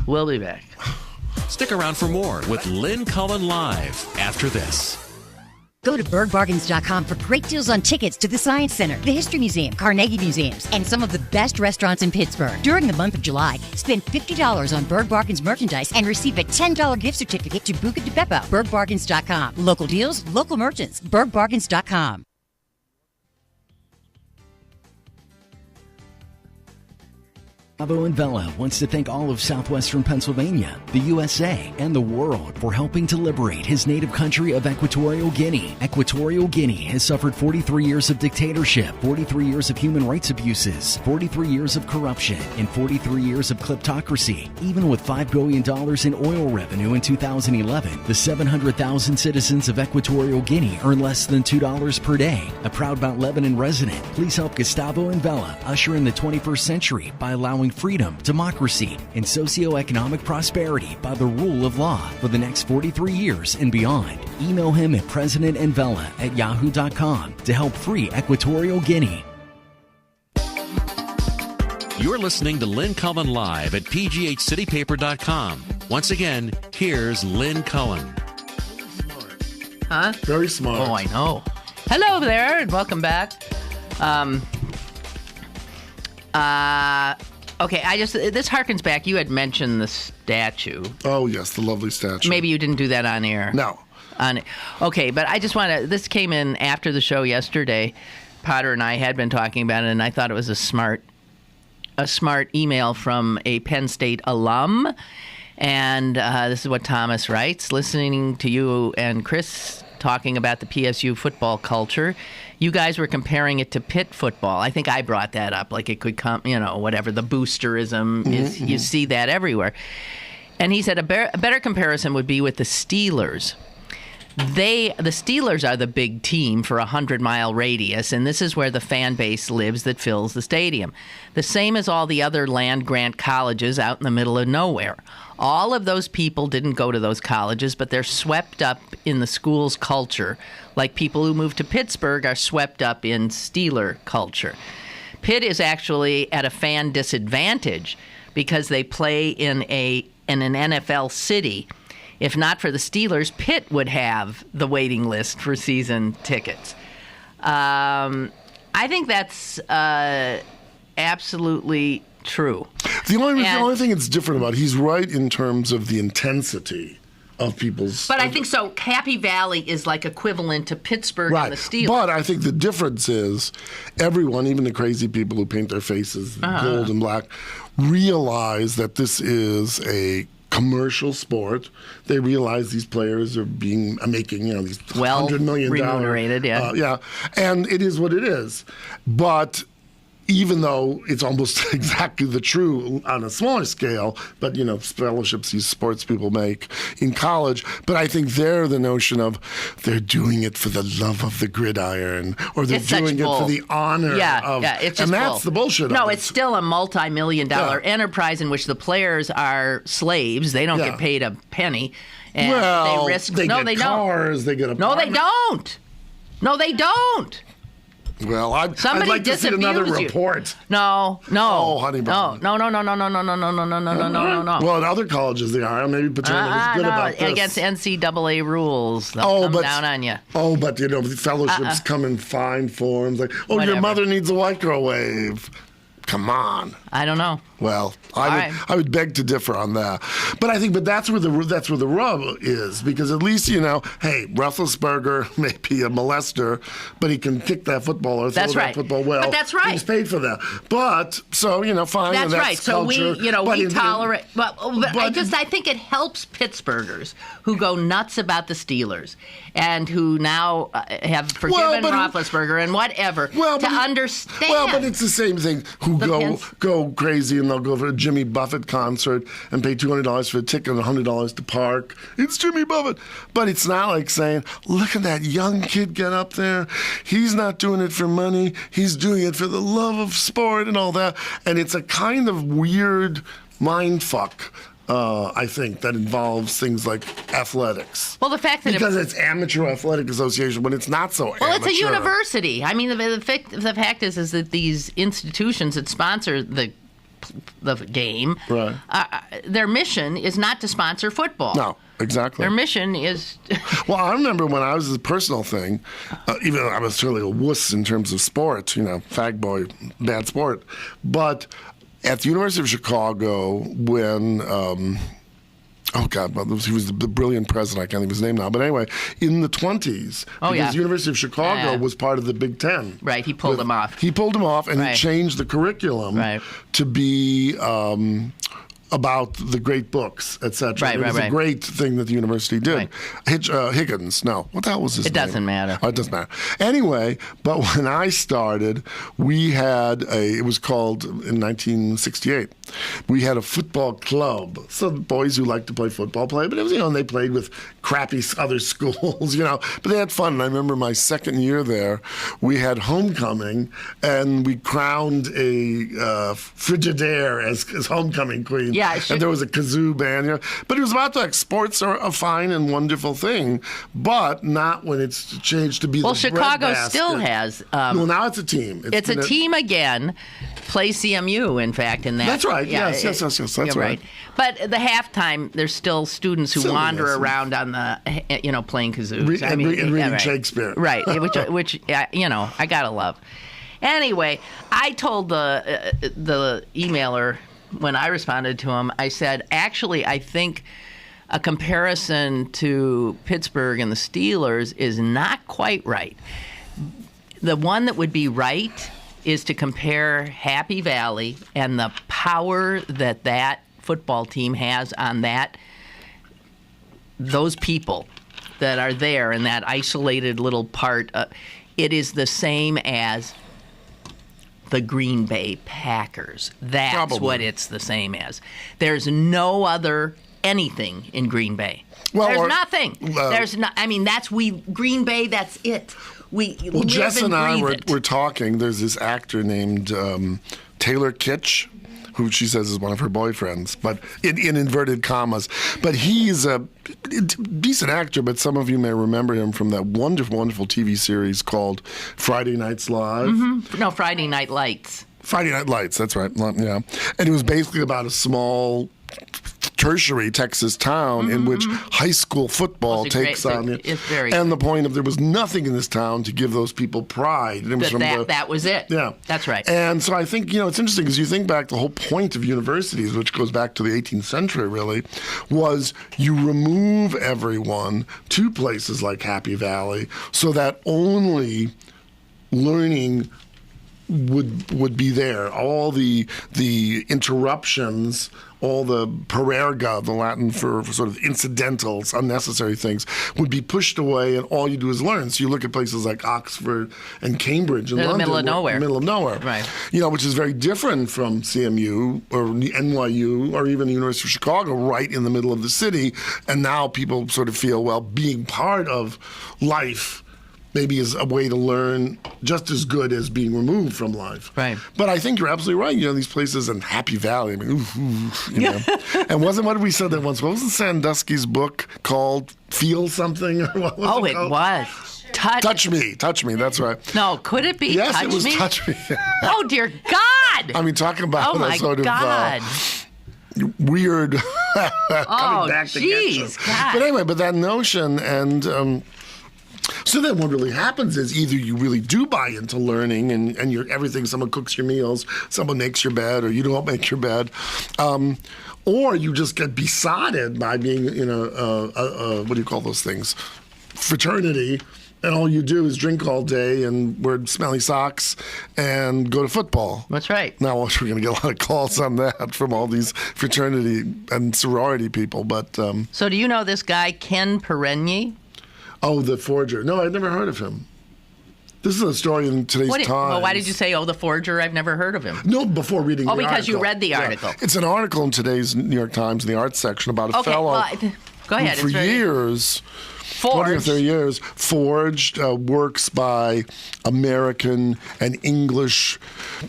[SPEAKER 2] We'll be back.
[SPEAKER 1] Stick around for more with Lynn Cullen Live after this.
[SPEAKER 5] Go to birdbargains.com for great deals on tickets to the Science Center, the History Museum, Carnegie Museums, and some of the best restaurants in Pittsburgh. During the month of July, spend $50 on Bird Bargains merchandise and receive a $10 gift certificate to Buca di Beppo. Birdbargains.com. Local deals, local merchants. Birdbargains.com.
[SPEAKER 6] Gustavo and Vella wants to thank all of southwestern Pennsylvania, the USA, and the world for helping to liberate his native country of Equatorial Guinea. Equatorial Guinea has suffered 43 years of dictatorship, 43 years of human rights abuses, 43 years of corruption, and 43 years of kleptocracy. Even with $5 billion in oil revenue in 2011, the 700,000 citizens of Equatorial Guinea earn less than $2 per day. A proud Mount Lebanon resident, please help Gustavo and Vella usher in the 21st century by allowing freedom, democracy, and socioeconomic prosperity by the rule of law for the next 43 years and beyond. Email him at presidentandvella@yahoo.com to help free Equatorial Guinea.
[SPEAKER 1] You're listening to Lynn Cullen Live at pghcitypaper.com. Once again, here's Lynn Cullen.
[SPEAKER 2] Huh?
[SPEAKER 3] Very smart.
[SPEAKER 2] Oh, I know. Hello there, and welcome back. Okay, this harkens back. You had mentioned the statue.
[SPEAKER 3] Oh, yes, the lovely statue.
[SPEAKER 2] Maybe you didn't do that on air.
[SPEAKER 3] No.
[SPEAKER 2] Okay, but I just want to, this came in after the show yesterday. Potter and I had been talking about it, and I thought it was a smart email from a Penn State alum. And this is what Thomas writes. Listening to you and Chris talking about the PSU football culture, you guys were comparing it to Pitt football. I think I brought that up. Like it could come, whatever, the boosterism is. You see that everywhere. And he said a better comparison would be with the Steelers. the Steelers are the big team for a 100-mile radius, and this is where the fan base lives that fills the stadium. The same as all the other land-grant colleges out in the middle of nowhere. All of those people didn't go to those colleges, but they're swept up in the school's culture, like people who move to Pittsburgh are swept up in Steeler culture. Pitt is actually at a fan disadvantage because they play in an NFL city. If not for the Steelers, Pitt would have the waiting list for season tickets. I think that's absolutely true.
[SPEAKER 3] The only thing that's different about he's right in terms of the intensity of people's.
[SPEAKER 2] But I think so. Happy Valley is like equivalent to Pittsburgh and the Steelers.
[SPEAKER 3] But I think the difference is everyone, even the crazy people who paint their faces gold and black, realize that this is a commercial sport. They realize these players are making these $100 million
[SPEAKER 2] remunerated,
[SPEAKER 3] and it is what it is. But even though it's almost exactly the true on a smaller scale, but fellowships these sports people make in college. But I think they're the notion of they're doing it for the love of the gridiron, or they're doing it for the honor of. Yeah, it's just that's the bullshit.
[SPEAKER 2] No,
[SPEAKER 3] of it.
[SPEAKER 2] It's still a multi-million-dollar enterprise in which the players are slaves. They don't get paid a penny. And they risk.
[SPEAKER 3] They get cars. They get
[SPEAKER 2] No, they don't. No, they don't.
[SPEAKER 3] Well, I'd like to see another report.
[SPEAKER 2] No.
[SPEAKER 3] Oh, honey bun.
[SPEAKER 2] No.
[SPEAKER 3] Well, at other colleges they are. Maybe Paterno's good about this.
[SPEAKER 2] Against NCAA rules. They'll come down on you.
[SPEAKER 3] Oh, but fellowships come in fine forms. Like, whatever. Your mother needs a microwave. Come on.
[SPEAKER 2] I don't know.
[SPEAKER 3] Well, I would beg to differ on that. But that's where the rub is, because at least hey, Roethlisberger may be a molester, but he can kick that football or throw that football well.
[SPEAKER 2] But that's right.
[SPEAKER 3] He's paid for that. But fine.
[SPEAKER 2] That's right. So
[SPEAKER 3] culture.
[SPEAKER 2] we tolerate. I think it helps Pittsburghers who go nuts about the Steelers and who now have forgiven Roethlisberger and whatever to understand.
[SPEAKER 3] Well, but it's the same thing. Who go crazy and they'll go for a Jimmy Buffett concert and pay $200 for a ticket and $100 to park. It's Jimmy Buffett. But it's not like saying, look at that young kid get up there. He's not doing it for money. He's doing it for the love of sport and all that. And it's a kind of weird mind fuck. I think that involves things like athletics.
[SPEAKER 2] Well, the fact that
[SPEAKER 3] because it's amateur athletic association, but it's not so amateur.
[SPEAKER 2] Well, it's a university. I mean, the fact is that these institutions that sponsor the game, their mission is not to sponsor football.
[SPEAKER 3] No. Exactly.
[SPEAKER 2] Their mission is.
[SPEAKER 3] Well, I remember when I was a personal thing, even though I was certainly a wuss in terms of sport, fag boy, bad sport, but at the University of Chicago, when, he was the brilliant president, I can't think of his name now, but anyway, in the 20s, because the University of Chicago was part of the Big Ten.
[SPEAKER 2] Right, he pulled them off.
[SPEAKER 3] He pulled them off, and he changed the curriculum to be about the great books, etc. It was a great thing that the university did. Higgins, no. What the hell was his name?
[SPEAKER 2] It doesn't matter.
[SPEAKER 3] Oh, it doesn't matter. Anyway, but when I started, we had it was called, in 1968, we had a football club. So boys who liked to play football played, but it was, and they played with crappy other schools, but they had fun. And I remember my second year there, we had homecoming, and we crowned a Frigidaire as homecoming queen.
[SPEAKER 2] Yeah,
[SPEAKER 3] and there was a kazoo band. But it was about sports are a fine and wonderful thing, but not when it's changed to be the
[SPEAKER 2] Chicago still has.
[SPEAKER 3] Well, now it's a team.
[SPEAKER 2] It's a team again. Play CMU, in fact, in that.
[SPEAKER 3] That's right. Yes. That's right.
[SPEAKER 2] But the halftime, there's still students who wander around on the, playing kazoos.
[SPEAKER 3] And reading Shakespeare.
[SPEAKER 2] Right, which I gotta love. Anyway, I told the emailer when I responded to him, I said, actually, I think a comparison to Pittsburgh and the Steelers is not quite right. The one that would be right is to compare Happy Valley and the power that football team has on those people that are there in that isolated little part. It is the same as the Green Bay Packers. That's what it's the same as. There's no other anything in Green Bay. There's nothing. There's not. I mean, Green Bay. That's it. We live
[SPEAKER 3] Jess and I
[SPEAKER 2] breathe it.
[SPEAKER 3] were talking. There's this actor named Taylor Kitsch, who she says is one of her boyfriends, but in inverted commas. But he's a decent actor, but some of you may remember him from that wonderful, wonderful TV series called Friday Nights Live.
[SPEAKER 2] Mm-hmm. No, Friday Night Lights.
[SPEAKER 3] Friday Night Lights, that's right, yeah. And it was basically about a small tertiary Texas town in which high school football takes on it.
[SPEAKER 2] It's very
[SPEAKER 3] and the point of there was nothing in this town to give those people pride. And it was
[SPEAKER 2] that was it.
[SPEAKER 3] Yeah.
[SPEAKER 2] That's right.
[SPEAKER 3] And so I think, it's interesting because you think back, the whole point of universities, which goes back to the 18th century really, was you remove everyone to places like Happy Valley so that only learning would be there. All the interruptions, all the parerga, the Latin for sort of incidentals, unnecessary things, would be pushed away, and all you do is learn. So you look at places like Oxford and Cambridge and London.
[SPEAKER 2] Middle of nowhere.
[SPEAKER 3] Right. Which is very different from CMU or NYU or even the University of Chicago, right in the middle of the city. And now people sort of feel, well, being part of life maybe is a way to learn just as good as being removed from life.
[SPEAKER 2] Right.
[SPEAKER 3] But I think you're absolutely right. These places in Happy Valley, I mean, And what did we say that once? What was Sandusky's book called? Feel Something? Or what was it called?
[SPEAKER 2] Was.
[SPEAKER 3] Touch Me. Touch Me, that's right.
[SPEAKER 2] No, could it be
[SPEAKER 3] yes,
[SPEAKER 2] Touch Me?
[SPEAKER 3] Yes, it was Touch Me.
[SPEAKER 2] Oh, dear God!
[SPEAKER 3] I mean, talking about
[SPEAKER 2] oh, my
[SPEAKER 3] sort
[SPEAKER 2] God.
[SPEAKER 3] of weird coming back to get you.
[SPEAKER 2] God.
[SPEAKER 3] But anyway, that notion and... so then what really happens is either you really do buy into learning and you're everything, someone cooks your meals, someone makes your bed, or you don't make your bed, or you just get besotted by being in a what do you call those things? Fraternity, and all you do is drink all day and wear smelly socks and go to football.
[SPEAKER 2] That's right.
[SPEAKER 3] Now we're going to get a lot of calls on that from all these fraternity and sorority people. But
[SPEAKER 2] so do you know this guy, Ken Perenyi?
[SPEAKER 3] Oh, the forger. No, I'd never heard of him. This is a story in today's Times.
[SPEAKER 2] Well, why did you say, the forger? I've never heard of him.
[SPEAKER 3] No, before reading the article.
[SPEAKER 2] Oh, because you read the article.
[SPEAKER 3] Yeah. It's an article in today's New York Times in the arts section about a fellow
[SPEAKER 2] go ahead.
[SPEAKER 3] who for years, 20 or 30 years, forged works by American and English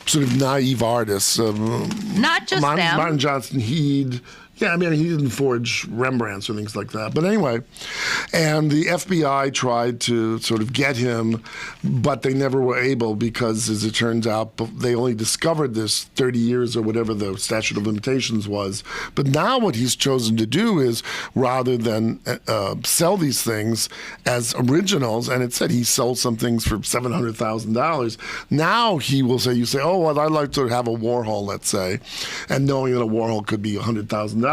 [SPEAKER 3] sort of naive artists.
[SPEAKER 2] Not just them.
[SPEAKER 3] Martin Johnson Heed. Yeah, I mean, he didn't forge Rembrandts or things like that. But anyway, and the FBI tried to sort of get him, but they never were able because, as it turns out, they only discovered this 30 years or whatever the statute of limitations was. But now what he's chosen to do is, rather than sell these things as originals, and it said he sold some things for $700,000, now he will say, oh, well, I'd like to have a Warhol, let's say, and knowing that a Warhol could be $100,000,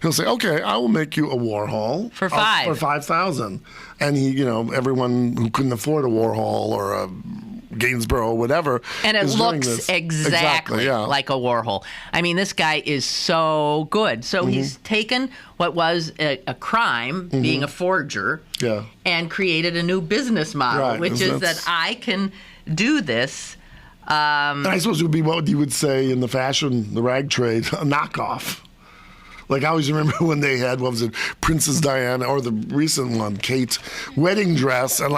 [SPEAKER 3] he'll say, okay, I will make you a Warhol
[SPEAKER 2] for
[SPEAKER 3] $5,000. And he, everyone who couldn't afford a Warhol or a Gainsborough or whatever,
[SPEAKER 2] and it looks exactly like a Warhol. I mean, this guy is so good. So he's taken what was a crime, being a forger, and created a new business model, which is that I can do this.
[SPEAKER 3] And I suppose it would be what you would say in the rag trade, a knockoff. Like, I always remember when they had, Princess Diana, or the recent one, Kate, wedding dress, and,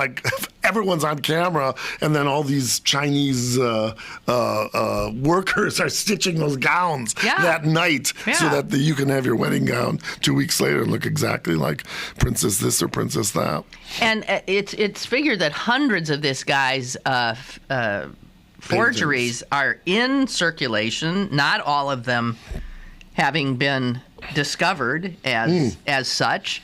[SPEAKER 3] everyone's on camera, and then all these Chinese workers are stitching those gowns that night so that you can have your wedding gown 2 weeks later and look exactly like Princess this or Princess that.
[SPEAKER 2] And it's figured that hundreds of this guy's forgeries are in circulation, not all of them having been discovered as such.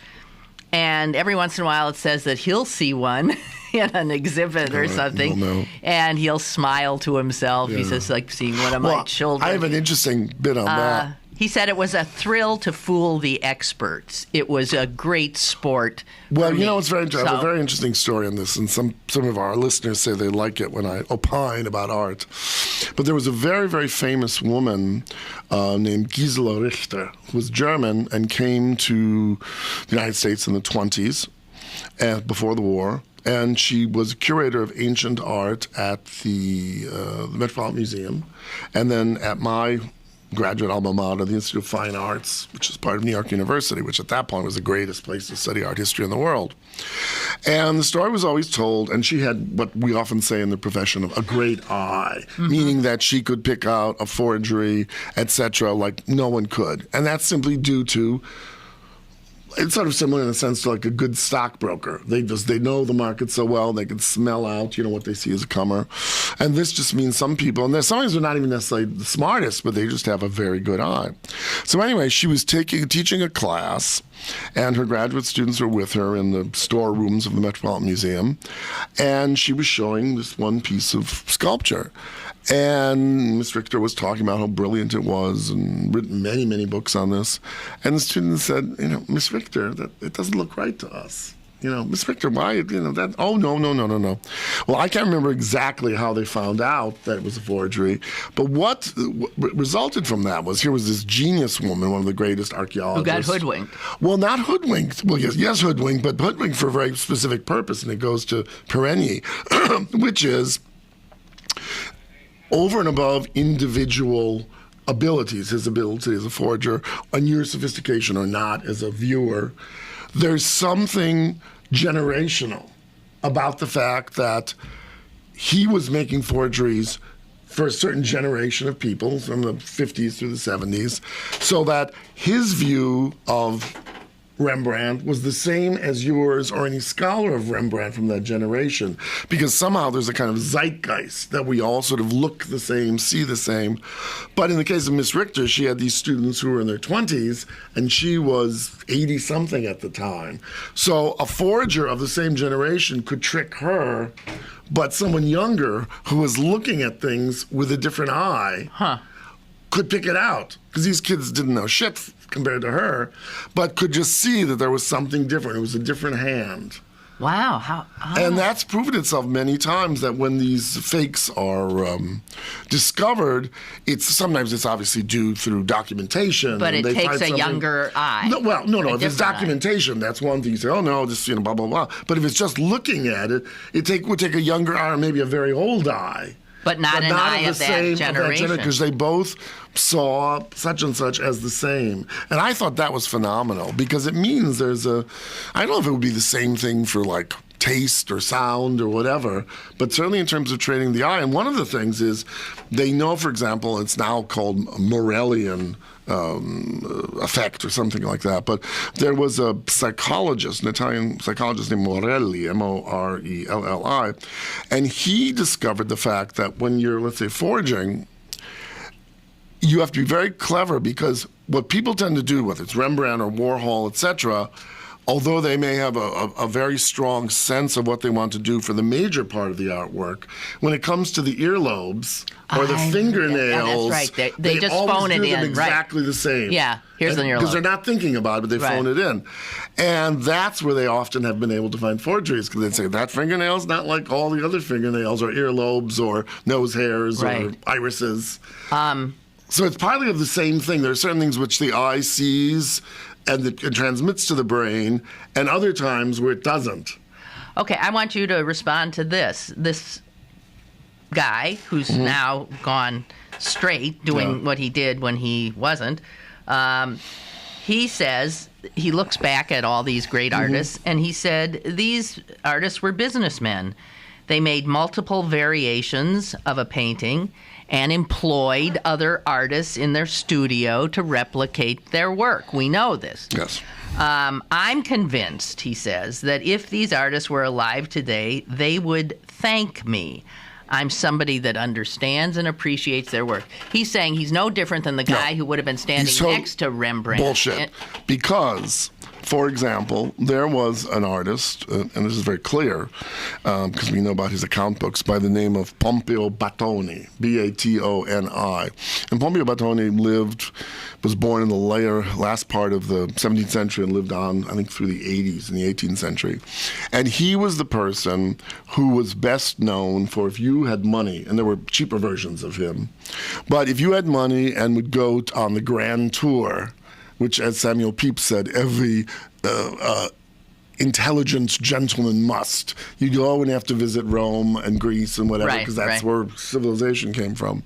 [SPEAKER 2] And every once in a while it says that he'll see one in an exhibit or something, and he'll smile to himself. He says, like seeing one of my children.
[SPEAKER 3] I have an interesting bit on that.
[SPEAKER 2] He said it was a thrill to fool the experts. It was a great sport.
[SPEAKER 3] Well, it's very interesting. I have a very interesting story on this, and some of our listeners say they like it when I opine about art. But there was a very, very famous woman named Gisela Richter, who was German and came to the United States in the 1920s, before the war. And she was a curator of ancient art at the Metropolitan Museum, and then at my graduate alma mater, the Institute of Fine Arts, which is part of New York University, which at that point was the greatest place to study art history in the world. And the story was always told, and she had what we often say in the profession of a great eye, meaning that she could pick out a forgery, etc., like no one could. And that's simply due to, it's sort of similar in the sense to like a good stockbroker. They know the market so well, they can smell out, what they see as a comer. And this just means some people, and sometimes they're not even necessarily the smartest, but they just have a very good eye. So anyway, she was teaching a class, and her graduate students were with her in the storerooms of the Metropolitan Museum, and she was showing this one piece of sculpture. And Miss Richter was talking about how brilliant it was and written many, many books on this. And the student said, Miss Richter, it doesn't look right to us. Miss Richter, why, that, oh, no. Well, I can't remember exactly how they found out that it was a forgery, but what resulted from that was, here was this genius woman, one of the greatest archaeologists.
[SPEAKER 2] Who got hoodwinked.
[SPEAKER 3] Well, not hoodwinked. Well, yes, hoodwinked, but hoodwinked for a very specific purpose, and it goes to Perenni, which is, over and above individual abilities, his ability as a forger, and your sophistication or not as a viewer, there's something generational about the fact that he was making forgeries for a certain generation of people from the 50s through the 70s, so that his view of Rembrandt was the same as yours or any scholar of Rembrandt from that generation, because somehow there's a kind of zeitgeist that we all sort of look the same, see the same. But in the case of Miss Richter, she had these students who were in their 20s, and she was 80-something at the time. So a forger of the same generation could trick her, but someone younger who was looking at things with a different eye could pick it out, because these kids didn't know shit compared to her, but could just see that there was something different. It was a different hand.
[SPEAKER 2] Wow.
[SPEAKER 3] And that's proven itself many times, that when these fakes are discovered, sometimes it's obviously due through documentation.
[SPEAKER 2] But it takes a younger eye.
[SPEAKER 3] No. If it's documentation, that's one thing. You say, oh, no, just, blah, blah, blah. But if it's just looking at it, would take a younger eye or maybe a very old eye.
[SPEAKER 2] But not an eye of that generation.
[SPEAKER 3] Because they both saw such and such as the same. And I thought that was phenomenal, because it means I don't know if it would be the same thing for like taste or sound or whatever, but certainly in terms of training the eye. And one of the things is they know, for example, it's now called Morellian effect or something like that. But there was a psychologist, an Italian psychologist named Morelli, Morelli, and he discovered the fact that when you're, let's say, forging, you have to be very clever, because what people tend to do, whether it's Rembrandt or Warhol, etc., although they may have a very strong sense of what they want to do for the major part of the artwork, when it comes to the earlobes or the fingernails,
[SPEAKER 2] that's right. They just
[SPEAKER 3] always
[SPEAKER 2] phone it
[SPEAKER 3] do them
[SPEAKER 2] in,
[SPEAKER 3] exactly the same.
[SPEAKER 2] Yeah, here's an earlobe.
[SPEAKER 3] Because they're not thinking about it, but they phone it in. And that's where they often have been able to find forgeries, because they'd say, that fingernail's not like all the other fingernails or earlobes or nose hairs or irises. So it's partly of the same thing. There are certain things which the eye sees and it transmits to the brain, and other times where it doesn't.
[SPEAKER 2] Okay, I want you to respond to this. This guy who's now gone straight, doing what he did when he wasn't, he says, he looks back at all these great artists, and he said these artists were businessmen. They made multiple variations of a painting and employed other artists in their studio to replicate their work. We know this.
[SPEAKER 3] Yes.
[SPEAKER 2] I'm convinced, he says, that if these artists were alive today, they would thank me. I'm somebody that understands and appreciates their work. He's saying he's no different than the guy who would have been standing next to Rembrandt.
[SPEAKER 3] Bullshit. Because, for example, there was an artist, and this is very clear, because we know about his account books, by the name of Pompeo Batoni, Batoni. And Pompeo Batoni was born in the last part of the 17th century and lived on, I think, through the 80s in the 18th century. And he was the person who was best known for, if you had money, and there were cheaper versions of him, but if you had money and would go on the Grand Tour, which, as Samuel Pepys said, every intelligent gentleman must. You go and have to visit Rome and Greece and whatever, because that's where civilization came from.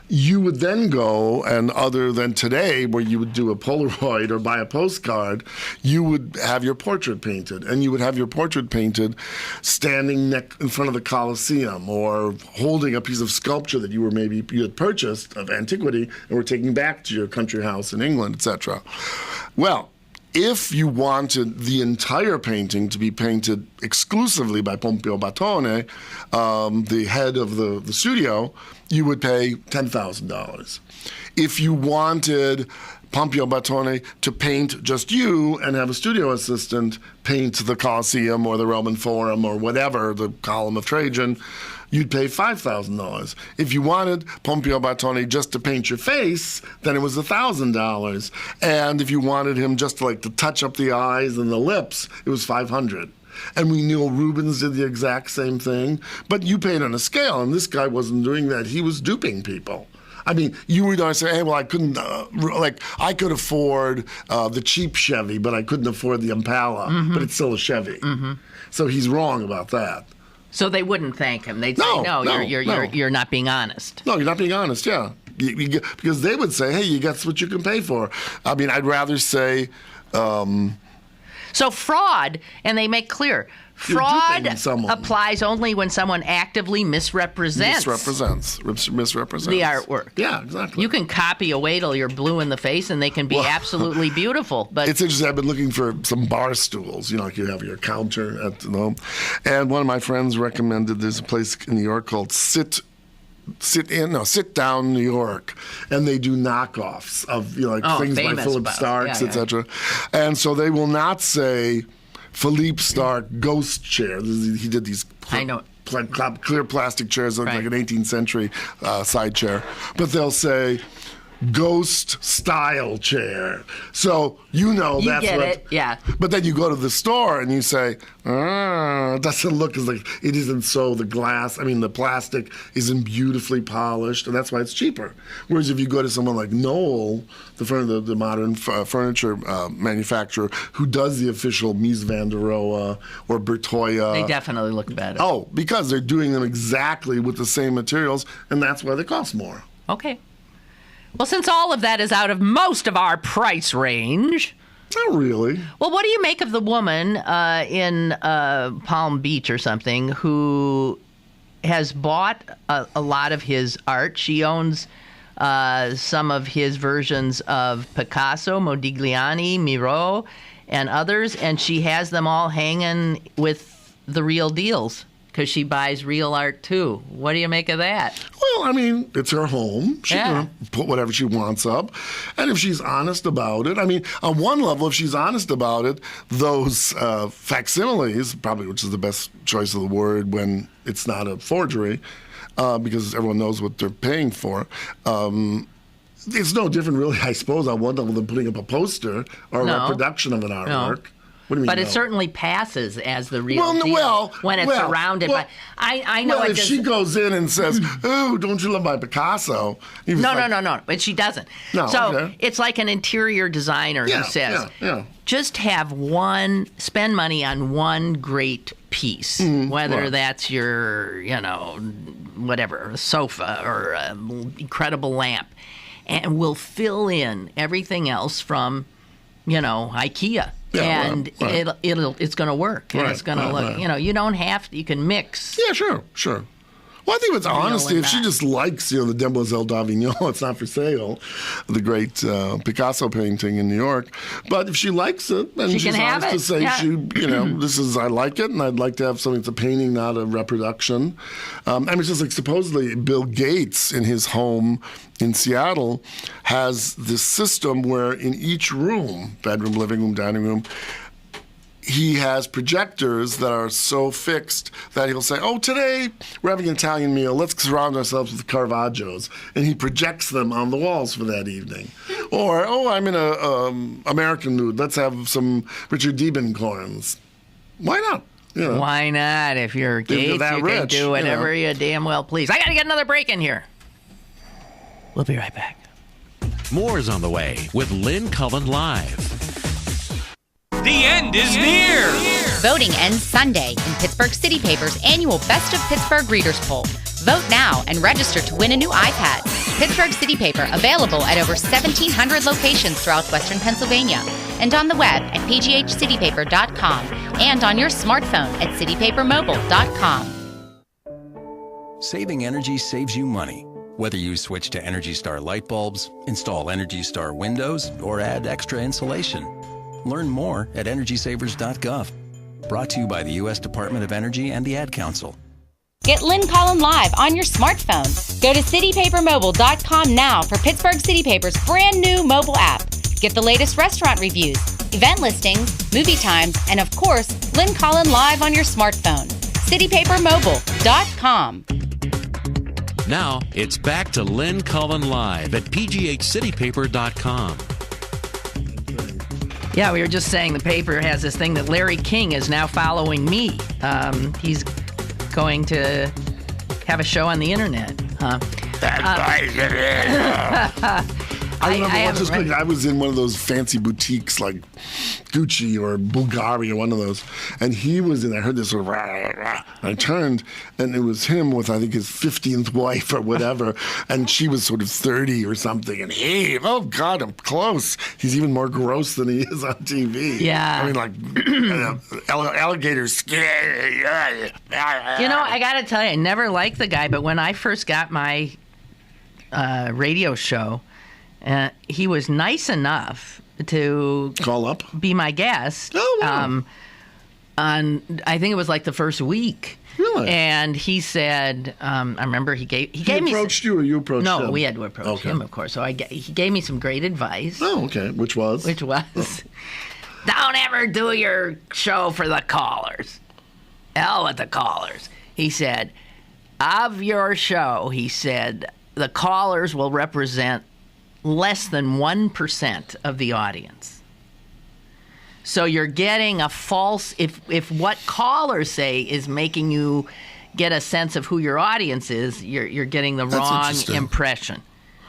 [SPEAKER 3] You would then go, and other than today, where you would do a Polaroid or buy a postcard, you would have your portrait painted. And you would have your portrait painted standing in front of the Colosseum, or holding a piece of sculpture that you had purchased of antiquity and were taking back to your country house in England, etc. Well, if you wanted the entire painting to be painted exclusively by Pompeo Batone, the head of the studio, you would pay $10,000. If you wanted Pompeo Batone to paint just you and have a studio assistant paint the Colosseum or the Roman Forum or whatever, the Column of Trajan, you'd pay $5,000. If you wanted Pompeo Batone just to paint your face, then it was $1,000. And if you wanted him just to touch up the eyes and the lips, it was $500. And we knew Rubens did the exact same thing, but you paid on a scale, and this guy wasn't doing that. He was duping people. I mean, you were going to say, hey, well, I couldn't, I could afford the cheap Chevy, but I couldn't afford the Impala, but it's still a Chevy. So he's wrong about that.
[SPEAKER 2] So they wouldn't thank him. They'd say, no, you're not being honest.
[SPEAKER 3] No, you're not being honest, yeah. Because they would say, hey, you got what you can pay for. I mean, I'd rather say...
[SPEAKER 2] So fraud, and they make clear, fraud applies only when someone actively misrepresents the artwork.
[SPEAKER 3] Yeah, exactly.
[SPEAKER 2] You can copy away till you're blue in the face, and they can be absolutely beautiful. But
[SPEAKER 3] it's interesting. I've been looking for some bar stools, like you have your counter at home. And one of my friends recommended there's a place in New York called Sit Down New York, and they do knockoffs of things by Philip Starks, etc. And so they will not say Philippe Stark ghost chair. He did these clear plastic chairs, like an 18th century side chair, but they'll say ghost style chair. So that's
[SPEAKER 2] get
[SPEAKER 3] what.
[SPEAKER 2] It, yeah.
[SPEAKER 3] But then you go to the store and you say, it doesn't look as it isn't so. The plastic isn't beautifully polished, and that's why it's cheaper. Whereas if you go to someone like Knoll, the modern furniture manufacturer, who does the official Mies van der Rohe or Bertoya,
[SPEAKER 2] they definitely look better.
[SPEAKER 3] Oh, because they're doing them exactly with the same materials, and that's why they cost more.
[SPEAKER 2] Okay. Well, since all of that is out of most of our price range...
[SPEAKER 3] Not really.
[SPEAKER 2] Well, what do you make of the woman in Palm Beach or something who has bought a lot of his art? She owns some of his versions of Picasso, Modigliani, Miro, and others, and she has them all hanging with the real deals, because she buys real art, too. What do you make of that?
[SPEAKER 3] Well, it's her home. She can put whatever she wants up. And if she's honest about it, on one level, if she's honest about it, those facsimiles, probably, which is the best choice of the word when it's not a forgery, because everyone knows what they're paying for, it's no different, really, I suppose, on one level than putting up a poster or a reproduction of an artwork.
[SPEAKER 2] No.
[SPEAKER 3] What do you mean,
[SPEAKER 2] but it certainly passes as the real deal when it's surrounded by... I know.
[SPEAKER 3] Well, if she goes in and says, "Oh, don't you love my Picasso?"
[SPEAKER 2] No. But she doesn't.
[SPEAKER 3] No,
[SPEAKER 2] so it's like an interior designer who says, just spend money on one great piece, whether that's your, whatever, sofa or an incredible lamp, and we'll fill in everything else from, IKEA.
[SPEAKER 3] Yeah,
[SPEAKER 2] and it's going to work. And it's going to look, you don't have to, you can mix.
[SPEAKER 3] Yeah, sure. Well, I think it's honesty. If she just likes, the Demoiselle d'Avignon, it's not for sale, the great Picasso painting in New York. But if she likes it, and she's honest to say, I like it, and I'd like to have something that's a painting, not a reproduction. It's just supposedly Bill Gates in his home in Seattle has this system where in each room, bedroom, living room, dining room, he has projectors that are so fixed that he'll say, today we're having an Italian meal. Let's surround ourselves with Caravaggio's. And he projects them on the walls for that evening. Or, I'm in a American mood. Let's have some Richard Diebenkorns. Why not?
[SPEAKER 2] Why not? If you're Gates, you can do whatever you damn well please. I got to get another break in here. We'll be right back.
[SPEAKER 1] More is on the way with Lynn Cullen Live.
[SPEAKER 7] The end is near.
[SPEAKER 8] Voting ends Sunday in Pittsburgh City Paper's annual Best of Pittsburgh Readers Poll. Vote now and register to win a new iPad. Pittsburgh City Paper available at over 1,700 locations throughout Western Pennsylvania and on the web at pghcitypaper.com and on your smartphone at citypapermobile.com.
[SPEAKER 9] Saving energy saves you money. Whether you switch to Energy Star light bulbs, install Energy Star windows, or add extra insulation. Learn more at EnergySavers.gov. Brought to you by the U.S. Department of Energy and the Ad Council.
[SPEAKER 8] Get Lynn Cullen live on your smartphone. Go to citypapermobile.com now for Pittsburgh City Paper's brand new mobile app. Get the latest restaurant reviews, event listings, movie times, and of course, Lynn Cullen live on your smartphone. citypapermobile.com.
[SPEAKER 1] Now, it's back to Lynn Cullen Live at pghcitypaper.com.
[SPEAKER 2] Yeah, we were just saying the paper has this thing that Larry King is now following me. He's going to have a show on the internet.
[SPEAKER 3] I remember once I was in one of those fancy boutiques like Gucci or Bulgari or one of those, and he was in. I heard this sort of rah, rah, rah. I turned, and it was him with I think his 15th wife or whatever, and she was sort of 30 or something. And he, oh God, I'm close. He's even more gross than he is on TV.
[SPEAKER 2] Yeah,
[SPEAKER 3] I mean like alligator skin.
[SPEAKER 2] You know, I got to tell you, I never liked the guy, but when I first got my radio show. He was nice enough to
[SPEAKER 3] call up,
[SPEAKER 2] be my guest.
[SPEAKER 3] Oh, wow.
[SPEAKER 2] On I think it was like the first week.
[SPEAKER 3] Really?
[SPEAKER 2] And he said, I remember he gave me.
[SPEAKER 3] Approached you, or you approached him?
[SPEAKER 2] No, we had to approach him, of course. So he gave me some great advice.
[SPEAKER 3] Oh, okay. Which was,
[SPEAKER 2] don't ever do your show for the callers. Hell with the callers. He said, of your show, he said, the callers will represent less than 1% of the audience. So you're getting a false, if what callers say is making you get a sense of who your audience is, you're getting the wrong impression.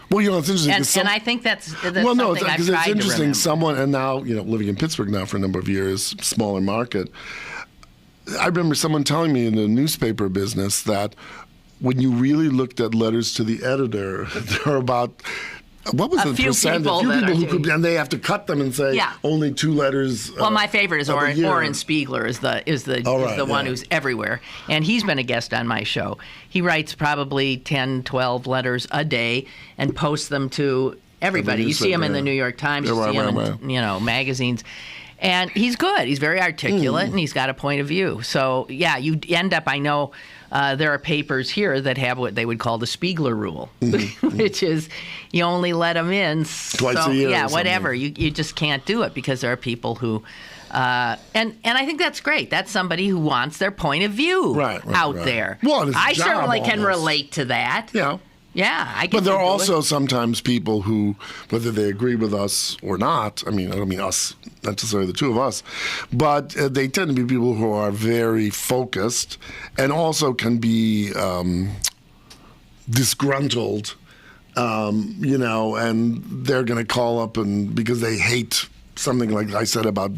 [SPEAKER 3] Well, you know, it's interesting.
[SPEAKER 2] And I think that's
[SPEAKER 3] well, no,
[SPEAKER 2] something I've
[SPEAKER 3] because
[SPEAKER 2] tried
[SPEAKER 3] it's interesting.
[SPEAKER 2] to remember.
[SPEAKER 3] Someone, and now, you know, living in Pittsburgh now for a number of years, smaller market. I remember someone telling me in the newspaper business that when you really looked at letters to the editor, there are about, what was the percent? A few people who could, and they have to cut them and say only 2 letters.
[SPEAKER 2] Well, my favorite is Oren Spiegler is the one who's everywhere, and he's been a guest on my show. He writes probably 10, 12 letters a day and posts them to everybody. You see him in the New York Times, you see him in magazines. And he's good. He's very articulate, and he's got a point of view. So, yeah, you end up, I know, there are papers here that have what they would call the Spiegler rule, which is you only let them in
[SPEAKER 3] twice a year.
[SPEAKER 2] Yeah, whatever. You just can't do it because there are people who, and I think that's great. That's somebody who wants their point of view out there.
[SPEAKER 3] Well,
[SPEAKER 2] I certainly can relate to that.
[SPEAKER 3] Yeah.
[SPEAKER 2] Yeah, I get
[SPEAKER 3] But there are
[SPEAKER 2] to do
[SPEAKER 3] also
[SPEAKER 2] it.
[SPEAKER 3] sometimes people who, whether they agree with us or not, I don't mean us, not necessarily the two of us, but they tend to be people who are very focused and also can be disgruntled, and they're going to call up and because they hate something like I said about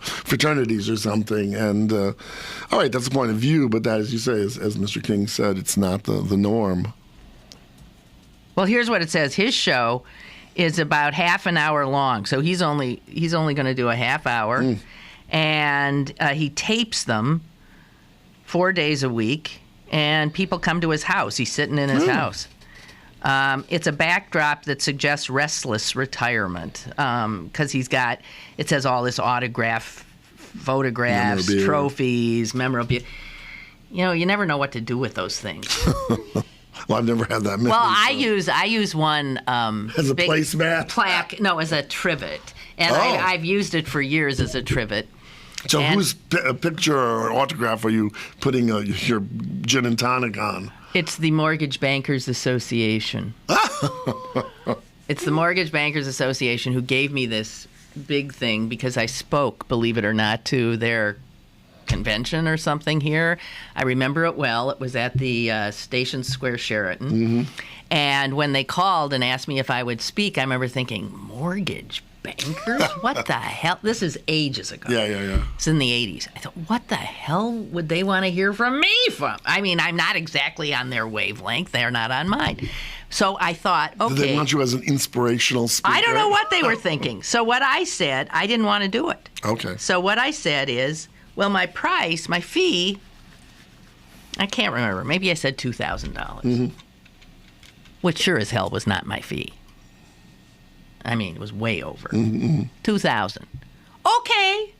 [SPEAKER 3] fraternities or something. And all right, that's the point of view, but that, as you say, as Mr. King said, it's not the norm.
[SPEAKER 2] Well, here's what it says. His show is about half an hour long, so he's only going to do a half hour, and he tapes them 4 days a week, and people come to his house. He's sitting in his house. It's a backdrop that suggests restless retirement because it says all this autograph, photographs, trophies, memorabilia. You know, you never know what to do with those things.
[SPEAKER 3] Well, I've never had that many.
[SPEAKER 2] Well, I use one
[SPEAKER 3] as a placemat
[SPEAKER 2] plaque. No, as a trivet, and I've used it for years as a trivet.
[SPEAKER 3] So, whose picture or autograph are you putting your gin and tonic on?
[SPEAKER 2] It's the Mortgage Bankers Association. It's the Mortgage Bankers Association who gave me this big thing because I spoke, believe it or not, to their convention or something here. I remember it well. It was at the Station Square Sheraton. And when they called and asked me if I would speak, I remember thinking, Mortgage bankers? What the hell? This is ages ago.
[SPEAKER 3] Yeah.
[SPEAKER 2] It's in the 80s. I thought, what the hell would they want to hear from me from? I mean, I'm not exactly on their wavelength. They're not on mine. So I thought, okay.
[SPEAKER 3] Did they want you as an inspirational speaker?
[SPEAKER 2] I don't know what they were thinking. So what I said, I didn't want to do it.
[SPEAKER 3] Okay.
[SPEAKER 2] So what I said is, well, my fee, I can't remember. Maybe I said $2,000, which sure as hell was not my fee. I mean, it was way over. $2,000. Okay.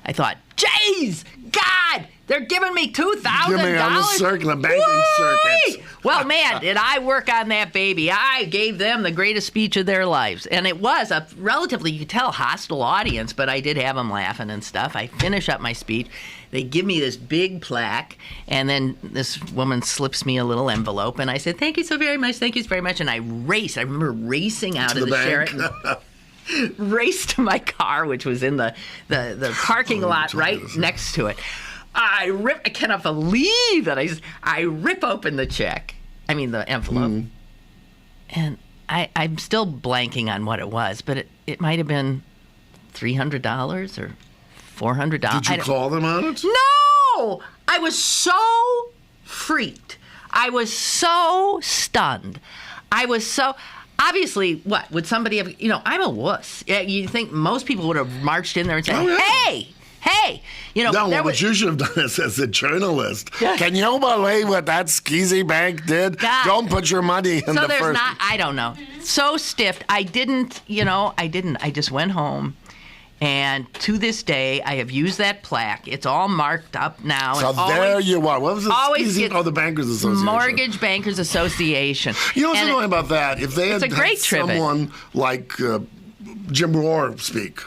[SPEAKER 2] I thought, jeez, God, they're giving me $2,000.
[SPEAKER 3] Give me on the banking circuit.
[SPEAKER 2] Well, man, did I work on that baby. I gave them the greatest speech of their lives. And it was a relatively, you could tell, hostile audience, but I did have them laughing and stuff. I finish up my speech. They give me this big plaque, and then this woman slips me a little envelope, and I said, thank you so very much, thank you so very much. And I remember racing out of the Sheraton. Raced to my car, which was in the parking lot right next to it. I cannot believe that I rip open the check. I mean, the envelope. And I'm still blanking on what it was, but it might have been $300 or $400.
[SPEAKER 3] Did you call them on it?
[SPEAKER 2] No! I was so freaked. I was so stunned. I was so... Obviously, what? Would somebody have... I'm a wuss. You think most people would have marched in there and said, hey!
[SPEAKER 3] No, what you should have done is, as a journalist, can you believe what that skeezy bank did?
[SPEAKER 2] God.
[SPEAKER 3] Don't put your money in
[SPEAKER 2] so
[SPEAKER 3] the
[SPEAKER 2] there's
[SPEAKER 3] first...
[SPEAKER 2] I don't know. So stiffed. I didn't. I just went home. And to this day, I have used that plaque. It's all marked up now.
[SPEAKER 3] So there you are. What was it? The Bankers Association.
[SPEAKER 2] Mortgage Bankers Association.
[SPEAKER 3] You know what's annoying about that? If they had someone like Jim Rohr speak,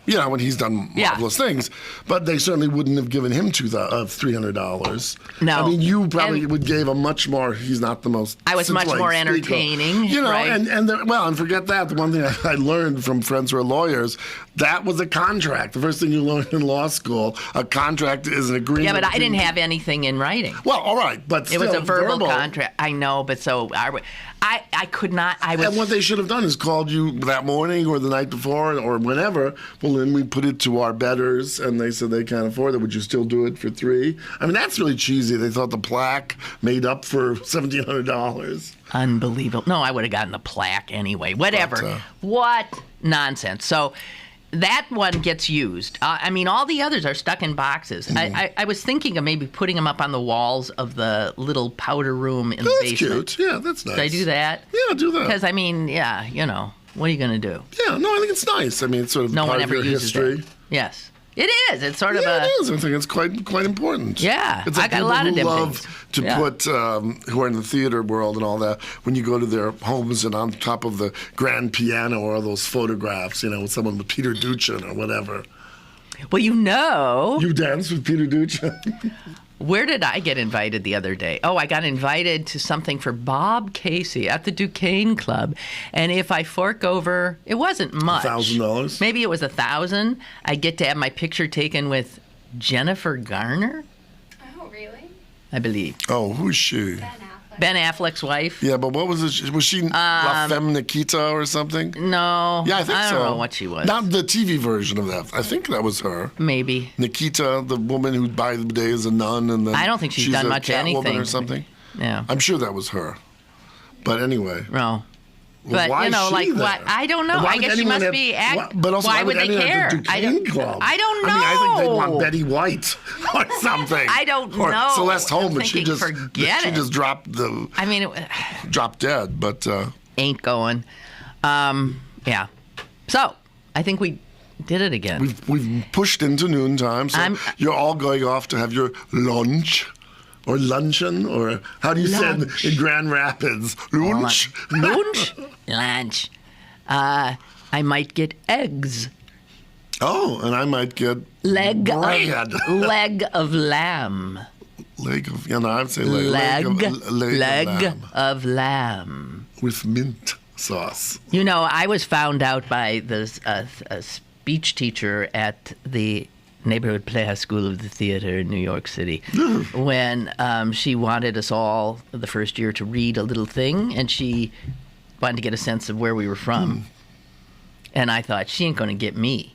[SPEAKER 3] when he's done marvelous things, but they certainly wouldn't have given him $300.
[SPEAKER 2] No.
[SPEAKER 3] I mean, you probably would give a much more, he's not the most
[SPEAKER 2] I was much more entertaining. Right?
[SPEAKER 3] And forget that. The one thing I learned from friends who are lawyers, that was a contract. The first thing you learn in law school, a contract is an agreement.
[SPEAKER 2] Yeah, but I didn't have anything in writing.
[SPEAKER 3] Well, all right, but
[SPEAKER 2] it was a verbal contract. I know, but so I could not. And
[SPEAKER 3] what they should have done is called you that morning or the night before or whenever. Well, then we put it to our bettors, and they said they can't afford it. Would you still do it for $3? I mean, that's really cheesy. They thought the plaque made up for $1,700.
[SPEAKER 2] Unbelievable. No, I would have gotten the plaque anyway. Whatever. What nonsense. So that one gets used. I mean, all the others are stuck in boxes. I was thinking of maybe putting them up on the walls of the little powder room in the basement.
[SPEAKER 3] That's cute. Yeah, that's nice.
[SPEAKER 2] Should I do that?
[SPEAKER 3] Yeah, do that.
[SPEAKER 2] Because, I mean, what are you going to do?
[SPEAKER 3] Yeah, no, I think it's nice. I mean, it's sort of part of your history.
[SPEAKER 2] Yes. It is. It's sort of
[SPEAKER 3] it is. I think it's quite important.
[SPEAKER 2] Yeah.
[SPEAKER 3] It's like
[SPEAKER 2] I got a lot of
[SPEAKER 3] people who
[SPEAKER 2] things.
[SPEAKER 3] love to put, who are in the theater world and all that, when you go to their homes and on top of the grand piano are those photographs, with someone with Peter Duchin or whatever.
[SPEAKER 2] Well,
[SPEAKER 3] You danced with Peter Duchin?
[SPEAKER 2] Where did I get invited the other day? Oh, I got invited to something for Bob Casey at the Duquesne Club. And if I fork over, it wasn't much.
[SPEAKER 3] $1,000?
[SPEAKER 2] Maybe it was $1,000. I get to have my picture taken with Jennifer Garner.
[SPEAKER 4] Oh, really?
[SPEAKER 2] I believe.
[SPEAKER 3] Oh, who's she?
[SPEAKER 2] Ben Affleck's wife.
[SPEAKER 3] Yeah, but what was it? Was she La Femme Nikita or something?
[SPEAKER 2] No.
[SPEAKER 3] Yeah, I think so.
[SPEAKER 2] I don't know what she was.
[SPEAKER 3] Not the TV version of that. I think that was her.
[SPEAKER 2] Maybe.
[SPEAKER 3] Nikita, the woman who by the day is a nun, and then
[SPEAKER 2] I don't think she's done much anything
[SPEAKER 3] or something.
[SPEAKER 2] Yeah.
[SPEAKER 3] I'm sure that was her. But anyway.
[SPEAKER 2] No.
[SPEAKER 3] Well,
[SPEAKER 2] but
[SPEAKER 3] why
[SPEAKER 2] like
[SPEAKER 3] there?
[SPEAKER 2] what? I don't know. I guess she must be.
[SPEAKER 3] But also,
[SPEAKER 2] why would they care?
[SPEAKER 3] I don't know.
[SPEAKER 2] I mean,
[SPEAKER 3] I think they want Betty White or something.
[SPEAKER 2] I don't
[SPEAKER 3] or
[SPEAKER 2] know.
[SPEAKER 3] Celeste Holm, but she just dropped the.
[SPEAKER 2] I mean,
[SPEAKER 3] dropped dead, but
[SPEAKER 2] ain't going. Yeah. So I think we did it again.
[SPEAKER 3] We've pushed into noontime, so you're all going off to have your lunch. Or luncheon, or how do you say it in Grand Rapids? Lunch?
[SPEAKER 2] Lunch? Lunch. I might get eggs.
[SPEAKER 3] Oh, and I might get
[SPEAKER 2] bread.
[SPEAKER 3] Leg
[SPEAKER 2] of lamb.
[SPEAKER 3] Leg of, I'd say leg
[SPEAKER 2] of lamb.
[SPEAKER 3] With mint sauce.
[SPEAKER 2] I was found out by a speech teacher at the Neighborhood Playhouse School of the Theater in New York City when she wanted us all the first year to read a little thing, and she wanted to get a sense of where we were from. And I thought, she ain't going to get me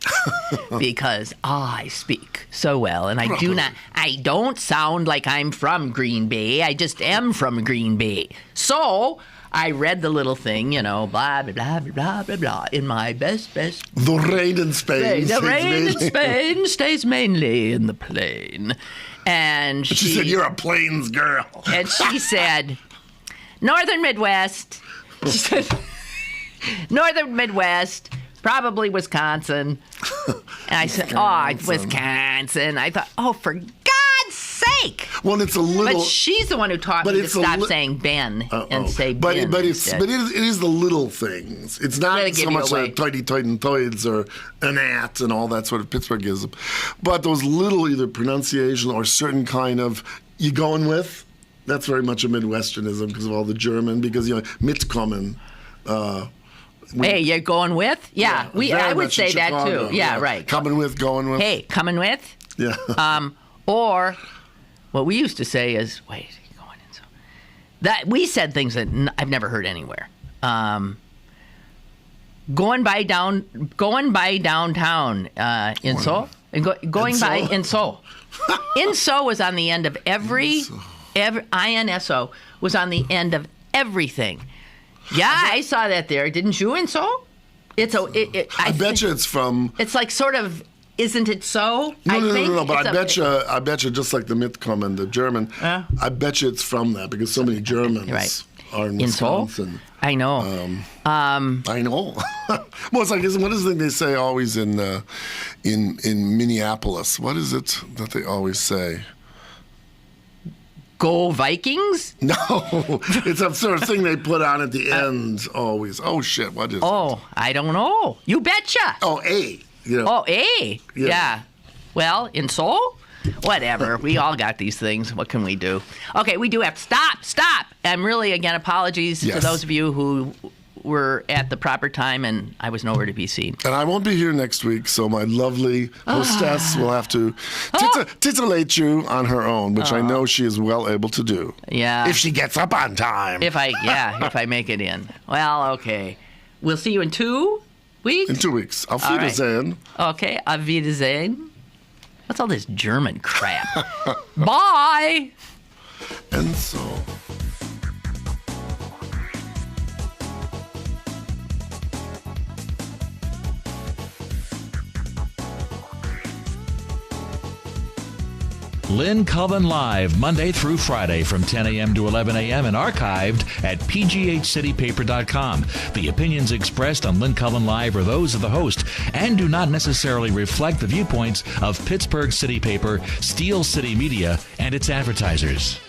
[SPEAKER 2] because I speak so well. And I don't sound like I'm from Green Bay. I just am from Green Bay. So I read the little thing, blah, blah, blah, blah, blah, blah, in my best.
[SPEAKER 3] The rain in Spain.
[SPEAKER 2] The rain in Spain stays mainly in the plain. And
[SPEAKER 3] she said, you're a plains girl.
[SPEAKER 2] And she said, Northern Midwest. She said, Northern Midwest. Probably Wisconsin. And I said, Wisconsin. I thought, for God's sake.
[SPEAKER 3] Well, it's a little.
[SPEAKER 2] But she's the one who taught me to stop saying Ben and say Ben.
[SPEAKER 3] But it is the little things. It's not so much like toids or an at and all that sort of Pittsburghism. But those little either pronunciation or certain kind of, you going with? That's very much a Midwesternism because of all the German, because, mitkommen.
[SPEAKER 2] Hey, you're going with? Yeah, I would say that too. Yeah, right.
[SPEAKER 3] Coming with, going with.
[SPEAKER 2] Hey, coming with?
[SPEAKER 3] Yeah.
[SPEAKER 2] Or what we used to say is, wait, going in so. That we said things that I've never heard anywhere. Going by downtown in Seoul, and going by in Seoul. INSO was on the end of every INSO was on the end of everything. Yeah, I saw that there. Didn't you? And so, I bet
[SPEAKER 3] you it's from.
[SPEAKER 2] It's like sort of, isn't it so?
[SPEAKER 3] No. But I bet you just like the Mitkommen, the German. I bet you it's from that because so many Germans are in Wisconsin.
[SPEAKER 2] I know.
[SPEAKER 3] I know. Well, it's like, what is the thing they say always in Minneapolis? What is it that they always say?
[SPEAKER 2] Go Vikings?
[SPEAKER 3] No, it's a sort of thing they put on at the end always. Oh, shit, what is it?
[SPEAKER 2] Oh, I don't know. You betcha.
[SPEAKER 3] Oh, A.
[SPEAKER 2] Oh, A. Yeah. Well, in Seoul? Whatever. We all got these things. What can we do? Okay, we do have to stop. And really, again, apologies to those of you who were at the proper time and I was nowhere to be seen.
[SPEAKER 3] And I won't be here next week, so my lovely hostess will have to titillate you on her own, which I know she is well able to do.
[SPEAKER 2] Yeah.
[SPEAKER 3] If she gets up on time.
[SPEAKER 2] If I make it in. Well, okay. We'll see you in 2 weeks?
[SPEAKER 3] In 2 weeks. Auf Wiedersehen.
[SPEAKER 2] Right. Okay, auf Wiedersehen. What's all this German crap? Bye!
[SPEAKER 3] And so...
[SPEAKER 1] Lynn Cullen Live, Monday through Friday from 10 a.m. to 11 a.m. and archived at pghcitypaper.com. The opinions expressed on Lynn Cullen Live are those of the host and do not necessarily reflect the viewpoints of Pittsburgh City Paper, Steel City Media, and its advertisers.